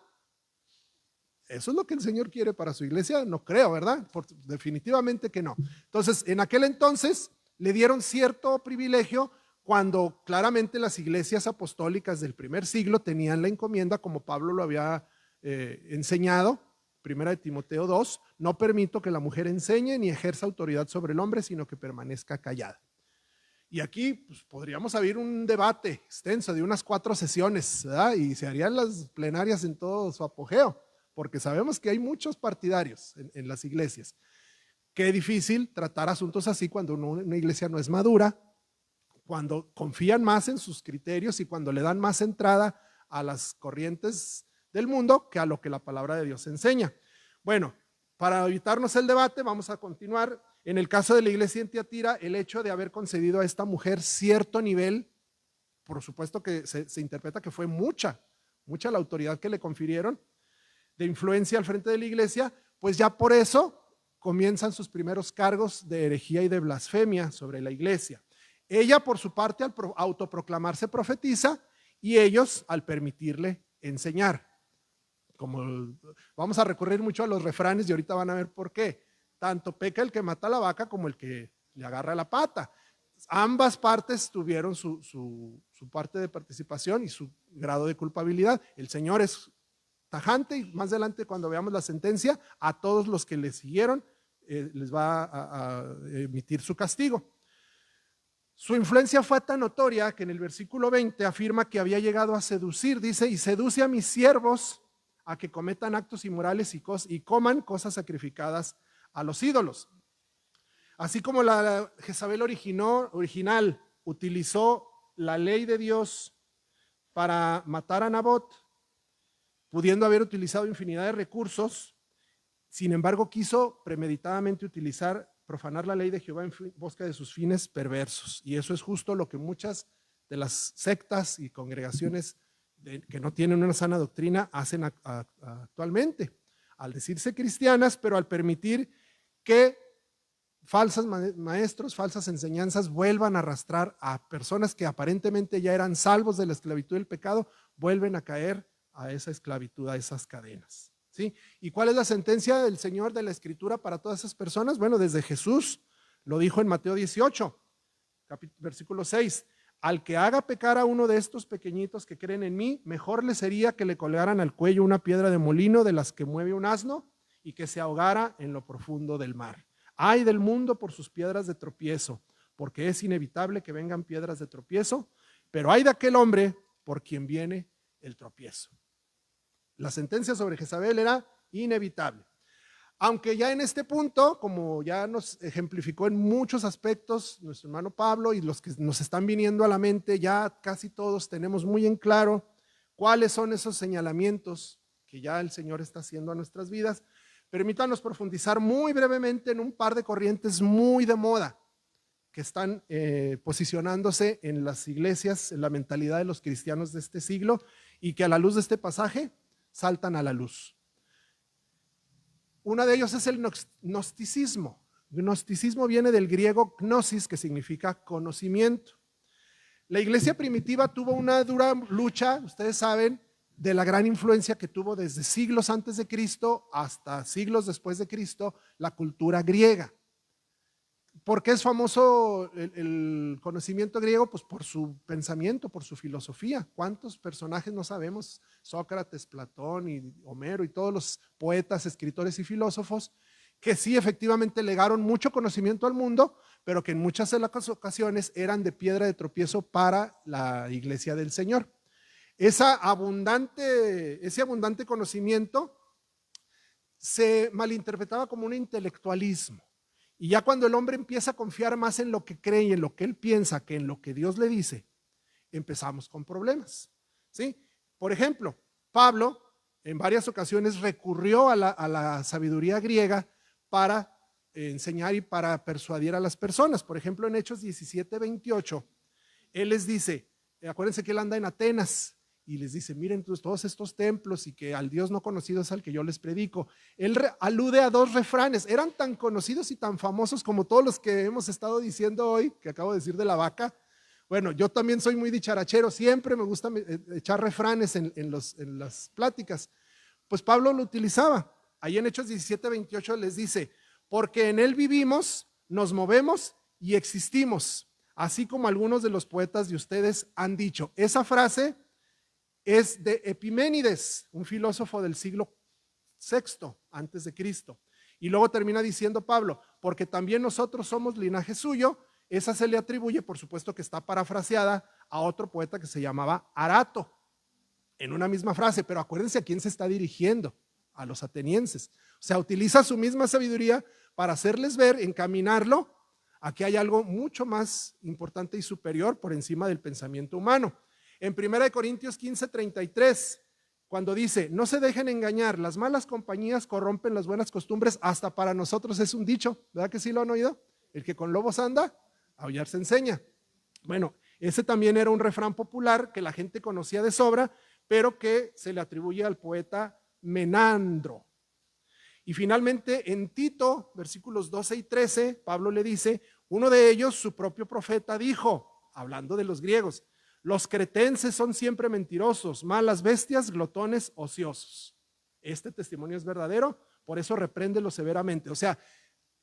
¿Eso es lo que el Señor quiere para su iglesia? No creo, ¿verdad? Definitivamente que no. Entonces, en aquel entonces le dieron cierto privilegio cuando claramente las iglesias apostólicas del primer siglo tenían la encomienda, como Pablo lo había enseñado, primera de Timoteo 2, no permito que la mujer enseñe ni ejerza autoridad sobre el hombre, sino que permanezca callada. Y aquí pues, podríamos abrir un debate extenso de unas 4 sesiones, ¿verdad? Y se harían las plenarias en todo su apogeo, porque sabemos que hay muchos partidarios en las iglesias. Qué difícil tratar asuntos así cuando una iglesia no es madura, cuando confían más en sus criterios y cuando le dan más entrada a las corrientes del mundo que a lo que la palabra de Dios enseña. Bueno, para evitarnos el debate, vamos a continuar. En el caso de la iglesia en Tiatira, el hecho de haber concedido a esta mujer cierto nivel, por supuesto que se interpreta que fue mucha la autoridad que le confirieron de influencia al frente de la iglesia, pues ya por eso comienzan sus primeros cargos de herejía y de blasfemia sobre la iglesia. Ella, por su parte, al autoproclamarse profetiza, y ellos al permitirle enseñar. Como vamos a recurrir mucho a los refranes y ahorita van a ver por qué. Tanto peca el que mata a la vaca como el que le agarra la pata. Ambas partes tuvieron su parte de participación y su grado de culpabilidad. El Señor es tajante, y más adelante cuando veamos la sentencia, a todos los que le siguieron les va a emitir su castigo. Su influencia fue tan notoria que en el versículo 20 afirma que había llegado a seducir, dice, y seduce a mis siervos a que cometan actos inmorales y coman cosas sacrificadas a los ídolos. Así como la Jezabel original utilizó la ley de Dios para matar a Nabot, pudiendo haber utilizado infinidad de recursos, sin embargo quiso premeditadamente profanar la ley de Jehová en busca de sus fines perversos. Y eso es justo lo que muchas de las sectas y congregaciones que no tienen una sana doctrina hacen actualmente, al decirse cristianas, pero al permitir que falsos maestros, falsas enseñanzas vuelvan a arrastrar a personas que aparentemente ya eran salvos de la esclavitud del pecado, vuelven a caer a esa esclavitud, a esas cadenas. ¿Sí? ¿Y cuál es la sentencia del Señor de la Escritura para todas esas personas? Bueno, desde Jesús lo dijo en Mateo 18, versículo 6. Al que haga pecar a uno de estos pequeñitos que creen en mí, mejor le sería que le colgaran al cuello una piedra de molino de las que mueve un asno y que se ahogara en lo profundo del mar. Ay del mundo por sus piedras de tropiezo, porque es inevitable que vengan piedras de tropiezo, pero ay de aquel hombre por quien viene el tropiezo. La sentencia sobre Jezabel era inevitable. Aunque ya en este punto, como ya nos ejemplificó en muchos aspectos nuestro hermano Pablo y los que nos están viniendo a la mente, ya casi todos tenemos muy en claro cuáles son esos señalamientos que ya el Señor está haciendo a nuestras vidas, permítanos profundizar muy brevemente en un par de corrientes muy de moda que están posicionándose en las iglesias, en la mentalidad de los cristianos de este siglo, y que a la luz de este pasaje saltan a la luz. Uno de ellos es el gnosticismo. Gnosticismo viene del griego gnosis, que significa conocimiento. La iglesia primitiva tuvo una dura lucha, ustedes saben, de la gran influencia que tuvo desde siglos antes de Cristo hasta siglos después de Cristo la cultura griega. ¿Por qué es famoso el conocimiento griego? Pues por su pensamiento, por su filosofía. ¿Cuántos personajes no sabemos? Sócrates, Platón y Homero y todos los poetas, escritores y filósofos que sí efectivamente legaron mucho conocimiento al mundo, pero que en muchas de las ocasiones eran de piedra de tropiezo para la iglesia del Señor. Ese abundante conocimiento se malinterpretaba como un intelectualismo. Y ya cuando el hombre empieza a confiar más en lo que cree y en lo que él piensa que en lo que Dios le dice, empezamos con problemas, ¿sí? Por ejemplo, Pablo en varias ocasiones recurrió a la sabiduría griega para enseñar y para persuadir a las personas. Por ejemplo, en Hechos 17:28, él les dice, acuérdense que él anda en Atenas, y les dice, miren todos estos templos y que al Dios no conocido es al que yo les predico. Él alude a dos refranes, eran tan conocidos y tan famosos como todos los que hemos estado diciendo hoy, que acabo de decir de la vaca. Bueno, yo también soy muy dicharachero, siempre me gusta echar refranes en las pláticas. Pues Pablo lo utilizaba. Ahí en Hechos 17:28 les dice, porque en él vivimos, nos movemos y existimos, así como algunos de los poetas de ustedes han dicho. Esa frase es de Epiménides, un filósofo del siglo VI antes de Cristo. Y luego termina diciendo Pablo, porque también nosotros somos linaje suyo. Esa se le atribuye, por supuesto que está parafraseada a otro poeta que se llamaba Arato, en una misma frase, pero acuérdense a quién se está dirigiendo, a los atenienses. O sea, utiliza su misma sabiduría para hacerles ver, encaminarlo a que hay algo mucho más importante y superior por encima del pensamiento humano. En 1 Corintios 15:33, cuando dice, no se dejen engañar, las malas compañías corrompen las buenas costumbres, hasta para nosotros es un dicho, ¿verdad que sí lo han oído? El que con lobos anda, a aullar se enseña. Bueno, ese también era un refrán popular que la gente conocía de sobra, pero que se le atribuye al poeta Menandro. Y finalmente en Tito, versículos 12 y 13, Pablo le dice, uno de ellos, su propio profeta, dijo, hablando de los griegos, los cretenses son siempre mentirosos, malas bestias, glotones, ociosos. Este testimonio es verdadero, por eso repréndelo severamente. O sea,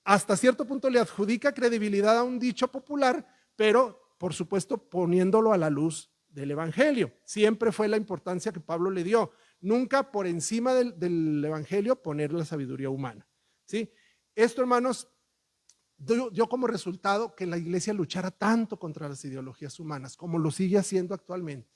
hasta cierto punto le adjudica credibilidad a un dicho popular, pero por supuesto poniéndolo a la luz del evangelio. Siempre fue la importancia que Pablo le dio. Nunca por encima del evangelio poner la sabiduría humana, ¿sí? Esto, hermanos, dio como resultado que la iglesia luchara tanto contra las ideologías humanas como lo sigue haciendo actualmente,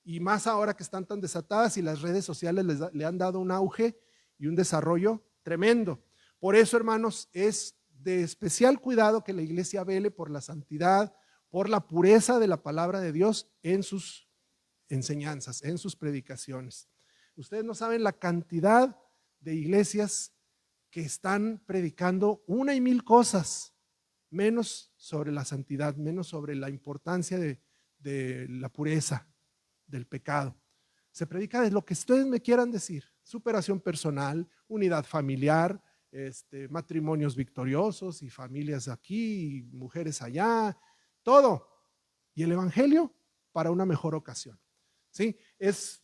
y más ahora que están tan desatadas y las redes sociales le han dado un auge y un desarrollo tremendo. Por eso, hermanos, es de especial cuidado que la iglesia vele por la santidad, por la pureza de la palabra de Dios en sus enseñanzas, en sus predicaciones. Ustedes no saben la cantidad de iglesias que están predicando una y mil cosas, menos sobre la santidad, menos sobre la importancia de la pureza, del pecado. Se predica de lo que ustedes me quieran decir, superación personal, unidad familiar, matrimonios victoriosos y familias aquí, y mujeres allá, todo. Y el evangelio para una mejor ocasión, ¿sí? Es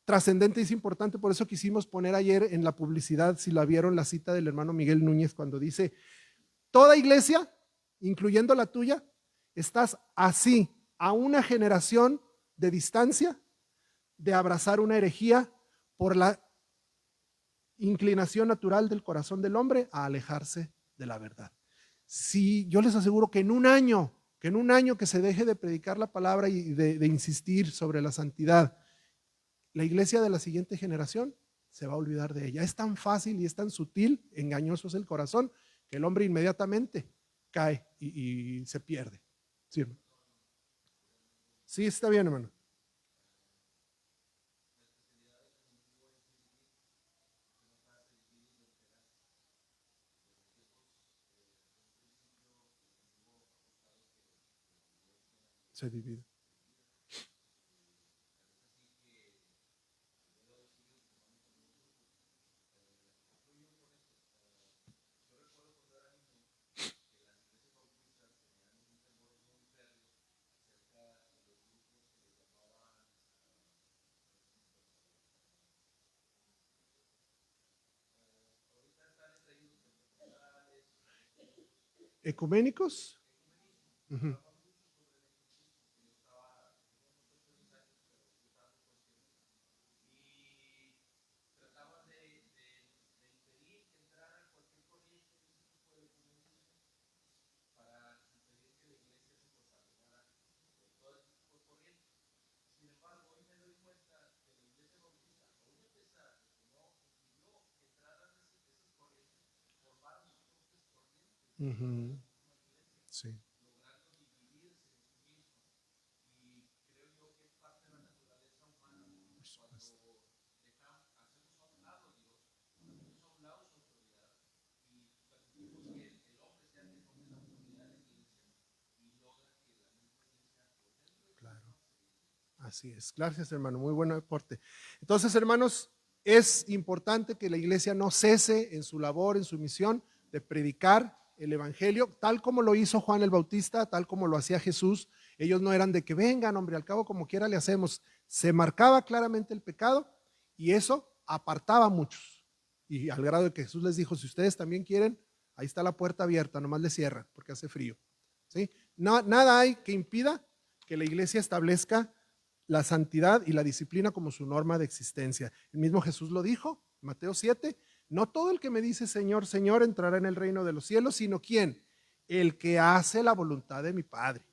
trascendente y es importante, por eso quisimos poner ayer en la publicidad, si la vieron, la cita del hermano Miguel Núñez cuando dice, toda iglesia, incluyendo la tuya, estás así, a una generación de distancia de abrazar una herejía por la inclinación natural del corazón del hombre a alejarse de la verdad. Si yo les aseguro que en un año que se deje de predicar la palabra y de insistir sobre la santidad, la iglesia de la siguiente generación se va a olvidar de ella. Es tan fácil y es tan sutil, engañoso es el corazón, que el hombre inmediatamente cae y se pierde. Sí, sí, está bien, hermano. se divide. ¿Ecuménicos? Uh-huh. Uh-huh. Sí. Por supuesto. Claro. Así es. Gracias, hermano. Muy buen aporte. Entonces, hermanos, es importante que la iglesia no cese en su labor, en su misión de predicar el evangelio, tal como lo hizo Juan el Bautista, tal como lo hacía Jesús. Ellos no eran de que vengan, hombre, al cabo como quiera le hacemos. Se marcaba claramente el pecado y eso apartaba a muchos. Y al grado de que Jesús les dijo, si ustedes también quieren, ahí está la puerta abierta, nomás le cierran porque hace frío. ¿Sí? No, nada hay que impida que la iglesia establezca la santidad y la disciplina como su norma de existencia. El mismo Jesús lo dijo, Mateo 7, no todo el que me dice Señor, Señor entrará en el reino de los cielos, sino ¿quién? El que hace la voluntad de mi Padre.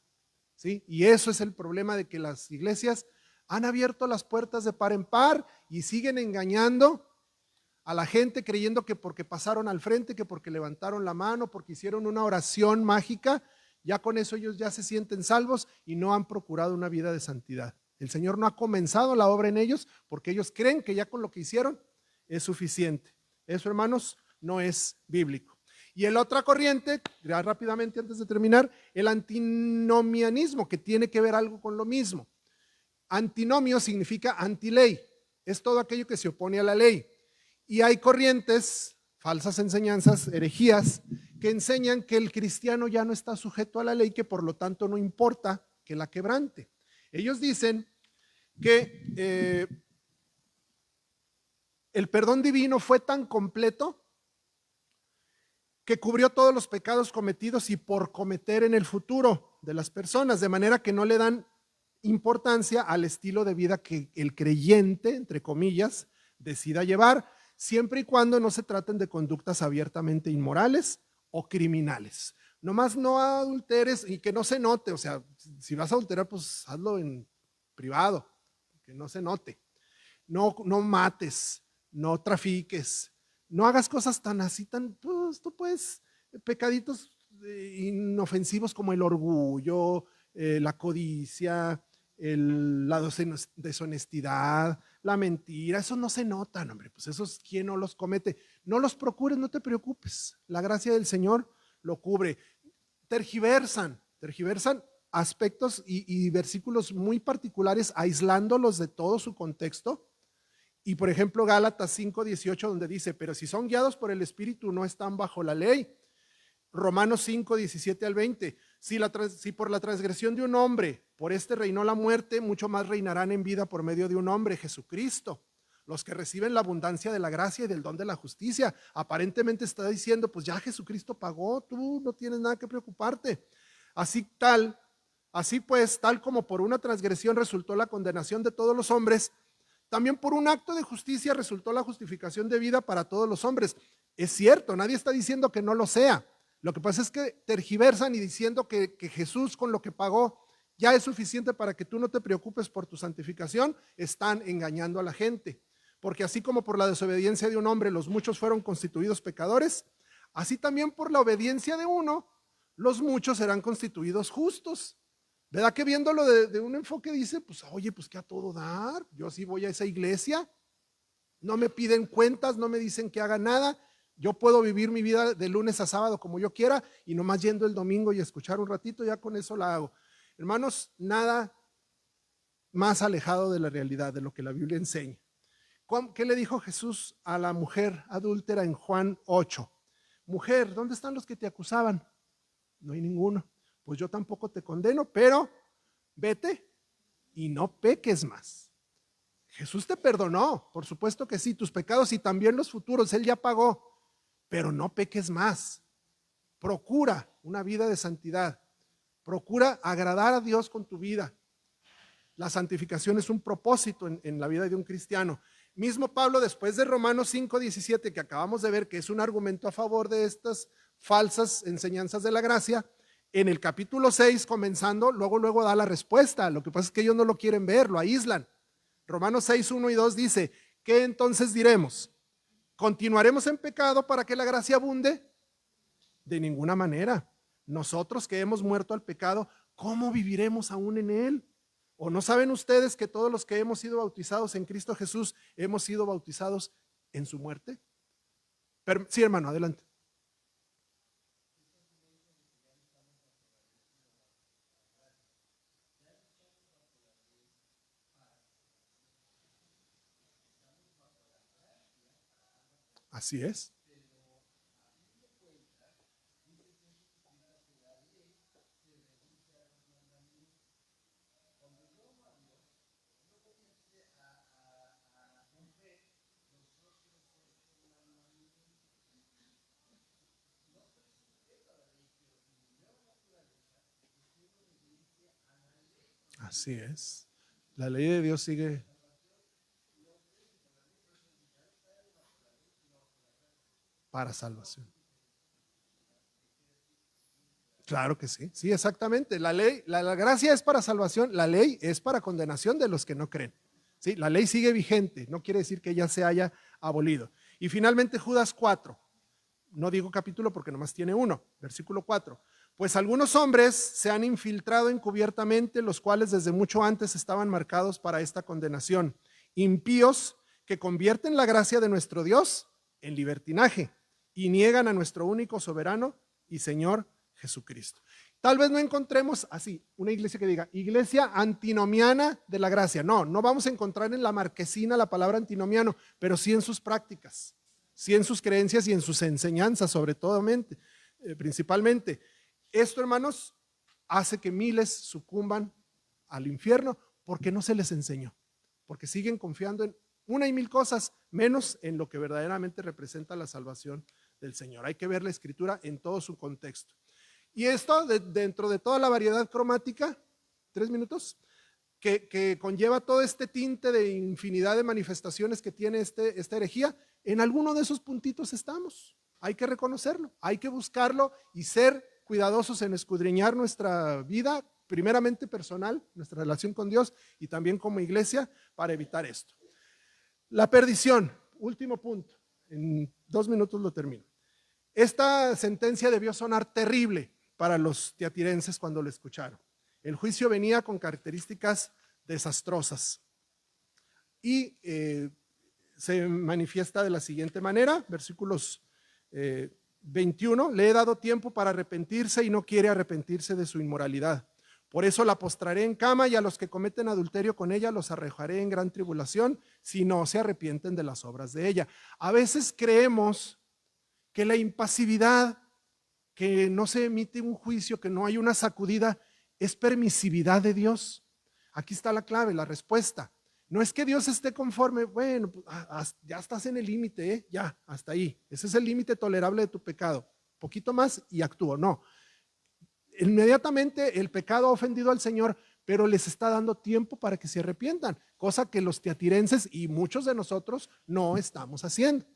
¿Sí? Y eso es el problema de que las iglesias han abierto las puertas de par en par y siguen engañando a la gente creyendo que porque pasaron al frente, que porque levantaron la mano, porque hicieron una oración mágica, ya con eso ellos ya se sienten salvos y no han procurado una vida de santidad. El Señor no ha comenzado la obra en ellos porque ellos creen que ya con lo que hicieron es suficiente. Eso, hermanos, no es bíblico. Y la otra corriente, ya rápidamente antes de terminar, el antinomianismo, que tiene que ver algo con lo mismo. Antinomio significa antiley, es todo aquello que se opone a la ley. Y hay corrientes, falsas enseñanzas, herejías, que enseñan que el cristiano ya no está sujeto a la ley, que por lo tanto no importa que la quebrante. Ellos dicen que el perdón divino fue tan completo que cubrió todos los pecados cometidos y por cometer en el futuro de las personas, de manera que no le dan importancia al estilo de vida que el creyente, entre comillas, decida llevar, siempre y cuando no se traten de conductas abiertamente inmorales o criminales. Nomás no adulteres y que no se note, o sea, si vas a adulterar, pues hazlo en privado, que no se note. No mates, no trafiques, no hagas cosas tan así, pues tú puedes, pecaditos inofensivos como el orgullo, la codicia, la deshonestidad, la mentira, eso no se notan, hombre, pues esos quien no los comete. No los procures, no te preocupes, la gracia del Señor lo cubre. Tergiversan aspectos y versículos muy particulares, aislándolos de todo su contexto. Y por ejemplo, Gálatas 5:18, donde dice, pero si son guiados por el Espíritu, no están bajo la ley. Romanos 5:17 al 20, si por la transgresión de un hombre, por este reinó la muerte, mucho más reinarán en vida por medio de un hombre, Jesucristo. Los que reciben la abundancia de la gracia y del don de la justicia. Aparentemente está diciendo, pues ya Jesucristo pagó, tú no tienes nada que preocuparte. Así pues, tal como por una transgresión resultó la condenación de todos los hombres, también por un acto de justicia resultó la justificación de vida para todos los hombres. Es cierto, nadie está diciendo que no lo sea. Lo que pasa es que tergiversan y diciendo que Jesús con lo que pagó ya es suficiente para que tú no te preocupes por tu santificación, están engañando a la gente. Porque así como por la desobediencia de un hombre los muchos fueron constituidos pecadores, así también por la obediencia de uno, los muchos serán constituidos justos. ¿Verdad que viéndolo de un enfoque dice, pues oye, pues que a todo dar, yo sí voy a esa iglesia, no me piden cuentas, no me dicen que haga nada, yo puedo vivir mi vida de lunes a sábado como yo quiera y nomás yendo el domingo y escuchar un ratito, ya con eso la hago. Hermanos, nada más alejado de la realidad, de lo que la Biblia enseña. ¿Qué le dijo Jesús a la mujer adúltera en Juan 8? Mujer, ¿dónde están los que te acusaban? No hay ninguno. Pues yo tampoco te condeno, pero vete y no peques más. Jesús te perdonó, por supuesto que sí, tus pecados y también los futuros, Él ya pagó, pero no peques más. Procura una vida de santidad, procura agradar a Dios con tu vida. La santificación es un propósito en la vida de un cristiano. Mismo Pablo, después de Romanos 5:17, que acabamos de ver que es un argumento a favor de estas falsas enseñanzas de la gracia, en el capítulo 6, comenzando, luego da la respuesta. Lo que pasa es que ellos no lo quieren ver, lo aíslan. Romanos 6:1 y 2 dice, ¿qué entonces diremos? ¿Continuaremos en pecado para que la gracia abunde? De ninguna manera. Nosotros que hemos muerto al pecado, ¿cómo viviremos aún en él? ¿O no saben ustedes que todos los que hemos sido bautizados en Cristo Jesús hemos sido bautizados en su muerte? Sí, hermano, adelante. Así es. Así es. La ley de Dios sigue para salvación. Claro que sí, sí, exactamente. La ley, la gracia es para salvación, la ley es para condenación de los que no creen. Sí, la ley sigue vigente, no quiere decir que ya se haya abolido. Y finalmente Judas 4, no digo capítulo porque nomás tiene uno, versículo 4. Pues algunos hombres se han infiltrado encubiertamente, los cuales desde mucho antes estaban marcados para esta condenación. Impíos que convierten la gracia de nuestro Dios en libertinaje y niegan a nuestro único soberano y Señor Jesucristo. Tal vez no encontremos así una iglesia que diga iglesia antinomiana de la gracia. No vamos a encontrar en la marquesina la palabra antinomiano, pero sí en sus prácticas, sí en sus creencias y en sus enseñanzas, sobre todo, principalmente. Esto, hermanos, hace que miles sucumban al infierno porque no se les enseñó, porque siguen confiando en una y mil cosas, menos en lo que verdaderamente representa la salvación del Señor. Hay que ver la Escritura en todo su contexto. Y esto, dentro de toda la variedad cromática, 3 minutos, que conlleva todo este tinte de infinidad de manifestaciones que tiene esta herejía, en alguno de esos puntitos estamos. Hay que reconocerlo, hay que buscarlo y ser cuidadosos en escudriñar nuestra vida, primeramente personal, nuestra relación con Dios y también como iglesia, para evitar esto. La perdición, último punto, en 2 minutos lo termino. Esta sentencia debió sonar terrible para los teatirenses cuando lo escucharon. El juicio venía con características desastrosas y se manifiesta de la siguiente manera, versículos 21, le he dado tiempo para arrepentirse y no quiere arrepentirse de su inmoralidad. Por eso la postraré en cama y a los que cometen adulterio con ella los arrojaré en gran tribulación si no se arrepienten de las obras de ella. A veces creemos que la impasividad, que no se emite un juicio, que no hay una sacudida, es permisividad de Dios. Aquí está la clave, la respuesta. No es que Dios esté conforme, bueno, ya estás en el límite, ya, hasta ahí. Ese es el límite tolerable de tu pecado. Poquito más y actúo. No. Inmediatamente el pecado ha ofendido al Señor, pero les está dando tiempo para que se arrepientan, cosa que los teatirenses y muchos de nosotros no estamos haciendo.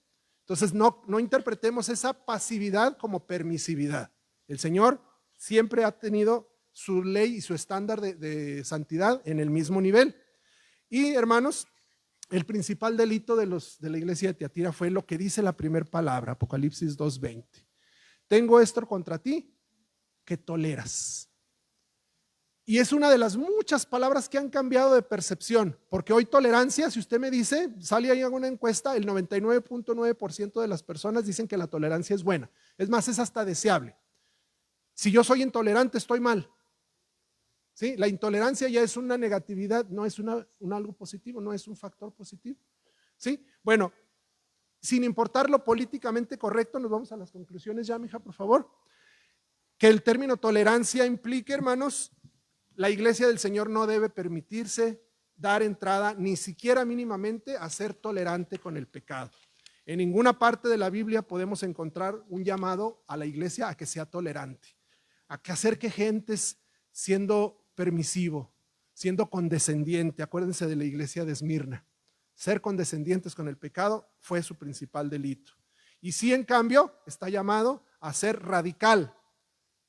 Entonces no interpretemos esa pasividad como permisividad. El Señor siempre ha tenido su ley y su estándar de santidad en el mismo nivel. Y hermanos, el principal delito de la iglesia de Tiatira fue lo que dice la primera palabra, Apocalipsis 2:20. Tengo esto contra ti, que toleras. Y es una de las muchas palabras que han cambiado de percepción, porque hoy tolerancia, si usted me dice, sale ahí en una encuesta, el 99.9% de las personas dicen que la tolerancia es buena. Es más, es hasta deseable. Si yo soy intolerante, estoy mal. ¿sí? La intolerancia ya es una negatividad, no es algo positivo, no es un factor positivo, ¿sí? Bueno, sin importar lo políticamente correcto, nos vamos a las conclusiones ya, mija, por favor. Que el término tolerancia implique, hermanos, la iglesia del Señor no debe permitirse dar entrada, ni siquiera mínimamente, a ser tolerante con el pecado. En ninguna parte de la Biblia podemos encontrar un llamado a la iglesia a que sea tolerante, a que acerque gentes siendo permisivo, siendo condescendiente. Acuérdense de la iglesia de Esmirna. Ser condescendientes con el pecado fue su principal delito. Y sí, en cambio, está llamado a ser radical,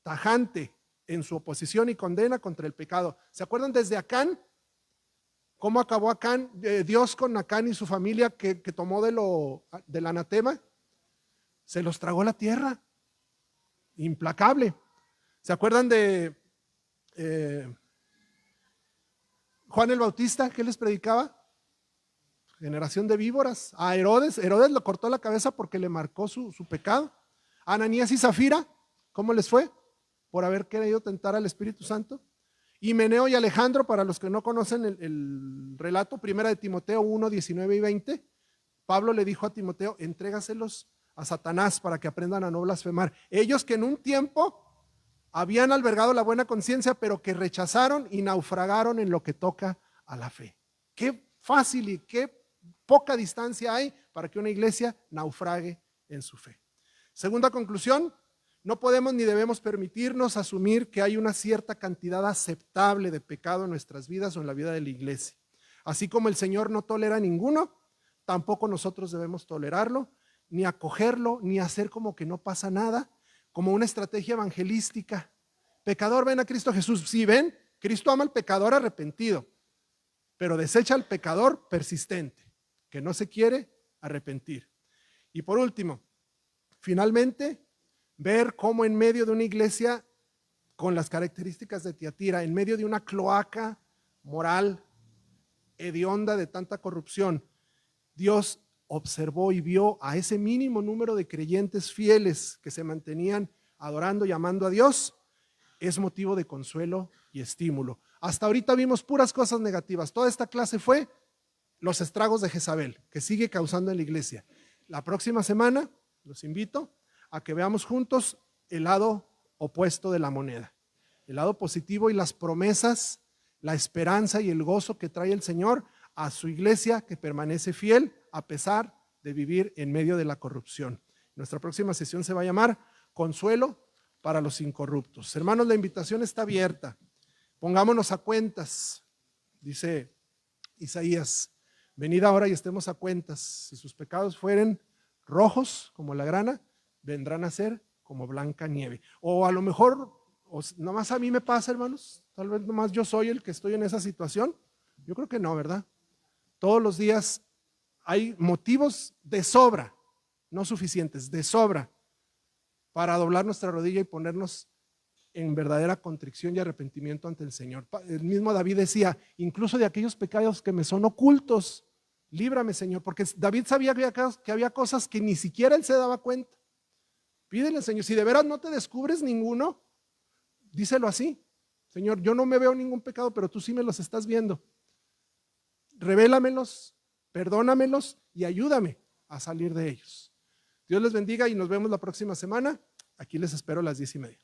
tajante en su oposición y condena contra el pecado. ¿Se acuerdan desde Acán? ¿Cómo acabó Acán, Dios con Acán y su familia que tomó del anatema? Se los tragó la tierra. Implacable. ¿Se acuerdan de Juan el Bautista? ¿Qué les predicaba? Generación de víboras. A Herodes lo cortó la cabeza porque le marcó su pecado. A Ananías y Zafira, ¿cómo les fue? Por haber querido tentar al Espíritu Santo. Himeneo y Alejandro, para los que no conocen el relato, primera de Timoteo 1, 19 y 20, Pablo le dijo a Timoteo, entrégaselos a Satanás para que aprendan a no blasfemar. Ellos que en un tiempo habían albergado la buena conciencia, pero que rechazaron y naufragaron en lo que toca a la fe. Qué fácil y qué poca distancia hay para que una iglesia naufrague en su fe. Segunda conclusión, no podemos ni debemos permitirnos asumir que hay una cierta cantidad aceptable de pecado en nuestras vidas o en la vida de la iglesia. Así como el Señor no tolera a ninguno, tampoco nosotros debemos tolerarlo, ni acogerlo, ni hacer como que no pasa nada, como una estrategia evangelística. Pecador, ven a Cristo Jesús. Sí, ven, Cristo ama al pecador arrepentido, pero desecha al pecador persistente, que no se quiere arrepentir. Y por último, finalmente, ver cómo en medio de una iglesia con las características de Tiatira, en medio de una cloaca moral hedionda de tanta corrupción, Dios observó y vio a ese mínimo número de creyentes fieles que se mantenían adorando y amando a Dios. Es motivo de consuelo y estímulo. Hasta ahorita vimos puras cosas negativas. Toda esta clase fue los estragos de Jezabel, que sigue causando en la iglesia. La próxima semana los invito a que veamos juntos el lado opuesto de la moneda, el lado positivo y las promesas, la esperanza y el gozo que trae el Señor a su iglesia que permanece fiel a pesar de vivir en medio de la corrupción. Nuestra próxima sesión se va a llamar Consuelo para los incorruptos. Hermanos, la invitación está abierta. Pongámonos a cuentas, dice Isaías. Venid ahora y estemos a cuentas. Si sus pecados fueren rojos como la grana, vendrán a ser como blanca nieve. O a lo mejor, nomás a mí me pasa, hermanos, tal vez nomás yo soy el que estoy en esa situación. Yo creo que no, ¿verdad? Todos los días hay motivos de sobra, no suficientes, de sobra, para doblar nuestra rodilla y ponernos en verdadera contrición y arrepentimiento ante el Señor. El mismo David decía, incluso de aquellos pecados que me son ocultos, líbrame, Señor, porque David sabía que había cosas que ni siquiera él se daba cuenta. Pídele al Señor, si de veras no te descubres ninguno, díselo así: Señor, yo no me veo ningún pecado, pero tú sí me los estás viendo. Revélamelos, perdónamelos y ayúdame a salir de ellos. Dios les bendiga y nos vemos la próxima semana. Aquí les espero a las 10:30.